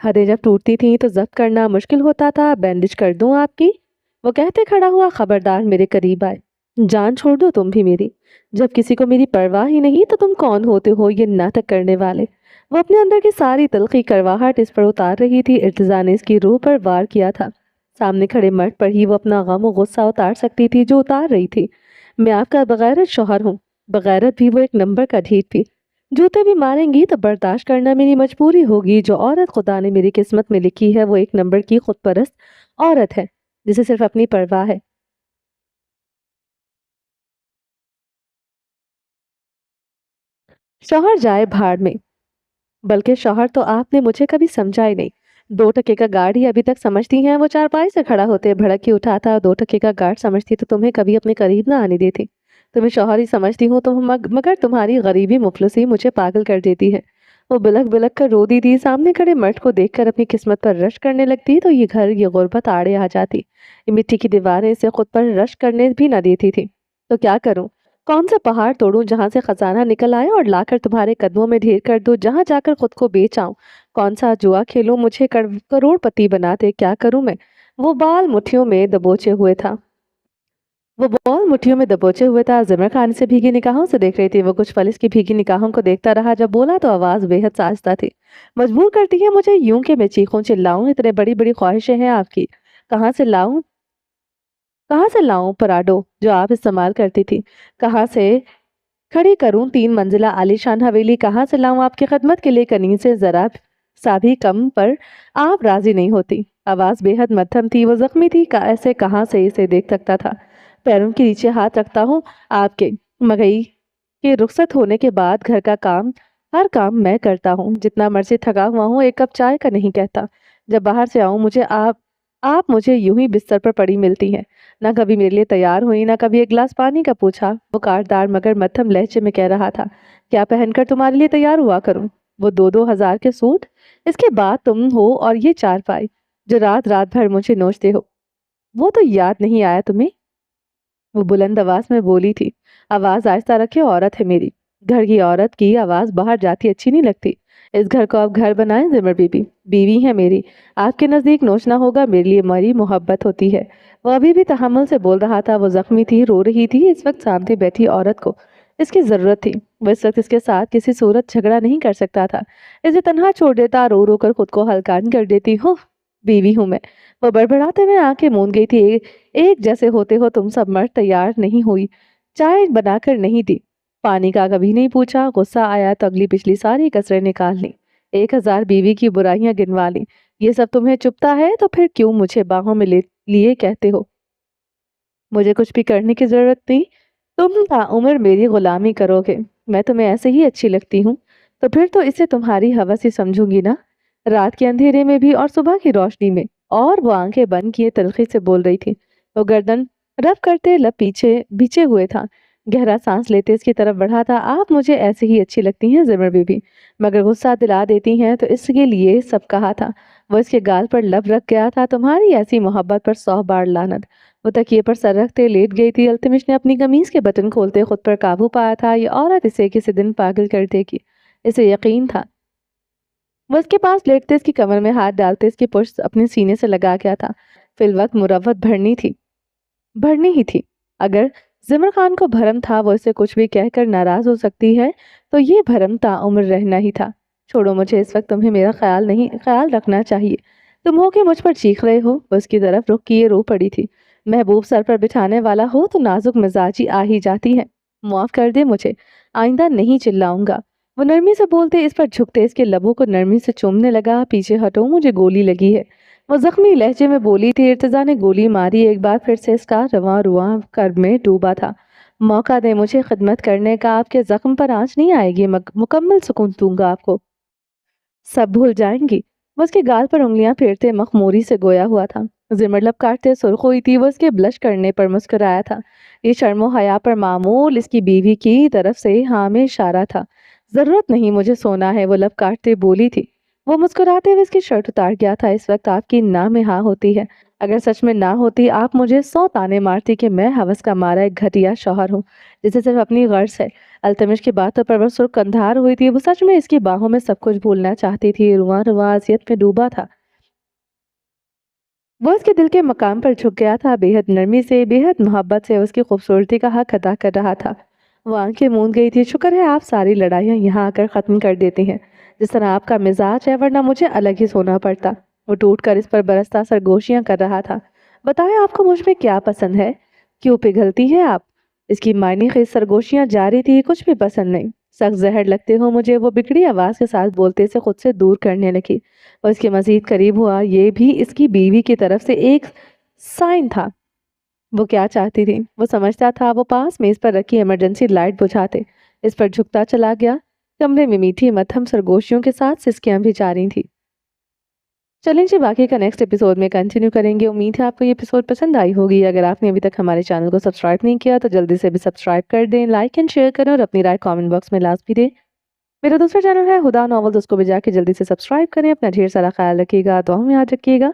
हदें जब टूटती थीं तो जब्त करना मुश्किल होता था। बैंडेज कर दूं आपकी? वो कहते खड़ा हुआ। खबरदार मेरे करीब आए, जान छोड़ दो तुम भी मेरी। जब किसी को मेरी परवाह ही नहीं तो तुम कौन होते हो ये नाटक करने वाले? वो अपने अंदर की सारी तलखी करवाहट इस पर उतार रही थी। इर्तिजा ने इसकी रूह पर वार किया था। सामने खड़े मर्द पर ही वो अपना गम और गुस्सा उतार सकती थी जो उतार रही थी। मैं आपका बगैरत शौहर हूँ। बगैरत भी वो एक नंबर का ढीठ थी। जूते भी मारेंगी तो बर्दाश्त करना मेरी मजबूरी होगी। जो औरत खुदा ने मेरी किस्मत में लिखी है वो एक नंबर की खुदपरस्त औरत है, जिसे सिर्फ अपनी परवाह है। शौहर जाए भाड़ में। बल्कि शौहर तो आपने मुझे कभी समझा ही नहीं। 2 टके का गार्ड ही अभी तक समझती हैं। वो चारपाई से खड़ा होते भड़क ही उठा था। 2 टके का गार्ड समझती तो तुम्हें कभी अपने करीब ना आने देती। तुम्हें शौहर ही समझती हूँ तो मगर तुम्हारी गरीबी मुफलसी मुझे पागल कर देती है। वो बिलख बिलख कर रो दी थी। सामने खड़े मर्द को देखकर अपनी किस्मत पर रश करने लगती तो ये घर ये गुर्बत आड़े आ जाती। ये मिट्टी की दीवारें इसे खुद पर रश करने भी ना देती थी। तो क्या करूं? कौन सा पहाड़ तोड़ूं जहां से खजाना निकल आए और लाकर तुम्हारे कदमों में ढेर कर दूं, जहां जाकर खुद को बेच आऊं? कौन सा जुआ खेलूं मुझे करोड़पति बना दे? क्या करूं मैं? वो बाल मुट्ठियों में दबोचे हुए था। वो बॉल मुट्ठियों में दबोचे हुए था। जिमर खान से भीगी निगाहों से देख रही थी। वो कुछ पल इसकी भीगी निगाहों को देखता रहा। जब बोला तो आवाज बेहद साजता थी। मजबूर करती है मुझे यूं कि मैं चीखूं चिल्लाऊं। इतने बड़ी बड़ी ख्वाहिशें हैं आपकी, कहाँ से लाऊं? कहाँ से लाऊं पराडो जो आप इस्तेमाल करती थी? कहाँ से खड़ी करूं 3 मंजिला आलीशान हवेली? कहाँ से लाऊं आपकी खदमत के लिए कनीज से जरा सा भी कम पर आप राजी नहीं होती? आवाज बेहद मध्यम थी। वो जख्मी थी। ऐसे कहाँ से इसे देख सकता था? पैरों के नीचे हाथ रखता हूँ आपके। मगई के रुखसत होने के बाद घर का काम, हर काम मैं करता हूँ। जितना मर्जी थका हुआ हूँ, एक कप चाय का नहीं कहता। जब बाहर से आऊं मुझे आप मुझे यूं ही बिस्तर पर पड़ी मिलती हैं। ना कभी मेरे लिए तैयार हुई, ना कभी एक गिलास पानी का पूछा। वो काटदार मगर मध्यम लहजे में कह रहा था, क्या पहनकर तुम्हारे लिए तैयार हुआ करूं? वो 2-2 हज़ार के सूट, इसके बाद तुम हो और ये चारपाई जो रात रात भर मुझे नोचते हो। वो तो याद नहीं आया तुम्हें? वो बुलंद आवाज में बोली थी। आवाज आहिस्ता रखे, औरत है मेरी। घर की औरत की आवाज बाहर जाती अच्छी नहीं लगती। इस घर को आप घर बनाएं जिमर बीबी। बीवी है मेरी। आपके नजदीक नोचना होगा मेरे लिए मेरी मोहब्बत होती है। वो अभी भी तहम्मुल से बोल रहा था। वो जख्मी थी, रो रही थी। इस वक्त सामने बैठी औरत को इसकी जरूरत थी। वो इस वक्त इसके साथ किसी सूरत झगड़ा नहीं कर सकता था। इसे तन्हा छोड़ देता, रो रो कर खुद को हल्कान कर देती। हो बीवी हूं मैं। वो बड़बड़ाते हुए आंखें मूंद गई थी। एक जैसे होते हो तुम सब, मर्द तैयार नहीं हुई, चाय बनाकर नहीं दी, पानी का कभी नहीं पूछा। गुस्सा आया तो अगली पिछली सारी कसरें निकाल ली। 1,000 बीवी की बुराइयां गिनवा ली। ये सब तुम्हें चुभता है तो फिर क्यों मुझे बाहों में ले लिए कहते हो? मुझे कुछ भी करने की जरूरत नहीं। तुम ताउम्र मेरी गुलामी करोगे। मैं तुम्हें ऐसे ही अच्छी लगती हूँ तो फिर तो इसे तुम्हारी हवस ही समझूंगी ना, रात के अंधेरे में भी और सुबह की रोशनी में। और वो आंखें बंद किए तलखी से बोल रही थी। वो गर्दन रफ करते लब पीछे बीचे हुए था। गहरा सांस लेते इसकी तरफ बढ़ा था। आप मुझे ऐसे ही अच्छी लगती हैं जिमर बीबी, मगर गुस्सा दिला देती हैं तो इसके लिए सब कहा था। वो इसके गाल पर लब रख गया था। तुम्हारी ऐसी मोहब्बत पर 100 बार लानत। वो तकिए पर सर रखते लेट गई थी। अल्तमिश ने अपनी कमीज के बटन खोलते खुद पर काबू पाया था। ये औरत इसे किसी दिन पागल कर देगी, इसे यकीन था। वो इसके पास लेटते इसकी कमर में हाथ डालते इसकी पुष्ट अपने सीने से लगा गया था। फिल वक्त मुरव्वत भरनी ही थी। अगर जिमर खान को भरम था वो इसे कुछ भी कहकर नाराज हो सकती है, तो ये भरम ताउम्र रहना ही था। छोड़ो मुझे, इस वक्त तुम्हें मेरा ख्याल रखना चाहिए। तुम हो कि मुझ पर चीख रहे हो? वो उसकी तरफ रुख किए रो पड़ी थी। महबूब सर पर बिठाने वाला हो तो नाजुक मिजाजी आ ही जाती है। माफ कर दे मुझे, आइंदा नहीं चिल्लाऊंगा। वो नरमी से बोलते इस पर झुकते इसके लबों को नरमी से चूमने लगा। पीछे हटो, मुझे गोली लगी है। वो जख्मी लहजे में बोली थी। इर्तिजा ने गोली मारी। एक बार फिर से इसका रवां रुआं कर्ब में डूबा था। موقع دیں مجھے خدمت کرنے کا، آپ کے زخم پر آنچ نہیں آئے گی، مکمل سکون دوں گا آپ کو، سب بھول جائیں گی۔ وہ اس کے گال پر انگلیاں پھیرتے مخموری سے گویا ہوا تھا، زمر لب کاٹتے سرخ ہوئی تھی، وہ اس کے بلش کرنے پر مسکرایا تھا۔ یہ شرم و حیا پر معمول اس کی بیوی کی طرف سے ہاں میں اشارہ تھا۔ ضرورت نہیں مجھے سونا ہے، وہ لب کاٹتے بولی تھی۔ وہ مسکراتے ہوئے اس کی شرٹ اتار گیا تھا۔ اس وقت آپ کی نہ میں ہاں ہوتی ہے، اگر سچ میں نہ ہوتی آپ مجھے 100 تانے مارتی کہ میں ہوس کا مارا ایک گھٹیا شوہر ہوں جسے صرف اپنی غرض ہے۔ التمش کی باتوں پر وہ سرخ اندھار ہوئی تھی، وہ سچ میں اس کی باہوں میں سب کچھ بھولنا چاہتی تھی، رواں رواں اذیت میں ڈوبا تھا۔ وہ اس کے دل کے مقام پر جھک گیا تھا، بے حد نرمی سے، بے حد محبت سے اس کی خوبصورتی کا حق ادا کر رہا تھا۔ وہ آنکھیں موند گئی تھی۔ شکر ہے آپ ساری لڑائیاں یہاں آ کر ختم کر دیتی ہیں، جس طرح آپ کا مزاج ہے، ورنہ مجھے الگ ہی سونا پڑتا۔ وہ ٹوٹ کر اس پر برستا سرگوشیاں کر رہا تھا۔ بتائیں آپ کو مجھ میں کیا پسند ہے؟ کیوں پگھلتی ہیں آپ؟ اس کی معنی خیز سرگوشیاں جاری تھی۔ کچھ بھی پسند نہیں، سخت زہر لگتے ہو مجھے، وہ بگڑی آواز کے ساتھ بولتے سے خود سے دور کرنے لگی۔ اور اس کے مزید قریب ہوا، یہ بھی اس کی بیوی کی طرف سے ایک سائن تھا۔ وہ کیا چاہتی تھی وہ سمجھتا تھا۔ وہ پاس میز پر رکھی ایمرجنسی لائٹ بجھاتے اس پر جھکتا چلا گیا۔ کمرے میں میٹھی مدھم سرگوشیوں کے ساتھ سسکیاں بھی جاری تھی۔ چلیں جی، باقی کا نیکسٹ ایپیسوڈ میں کنٹینیو کریں گے۔ امید ہے آپ کو یہ ایپیسوڈ پسند آئی ہوگی۔ اگر آپ نے ابھی تک ہمارے چینل کو سبسکرائب نہیں کیا تو جلدی سے بھی سبسکرائب کر دیں، لائک اینڈ شیئر کریں اور اپنی رائے کامنٹ باکس میں لازمی دیں۔ میرا دوسرا چینل ہے ہدا ناولز، اس کو بھی جا کے جلدی سے سبسکرائب کریں۔ اپنا ڈھیر سارا خیال رکھیے گا، دعاؤں میں یاد رکھیے گا۔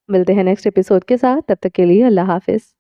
ملتے ہیں نیکسٹ ایپیسوڈ کے ساتھ، تب تک کے لیے اللہ حافظ۔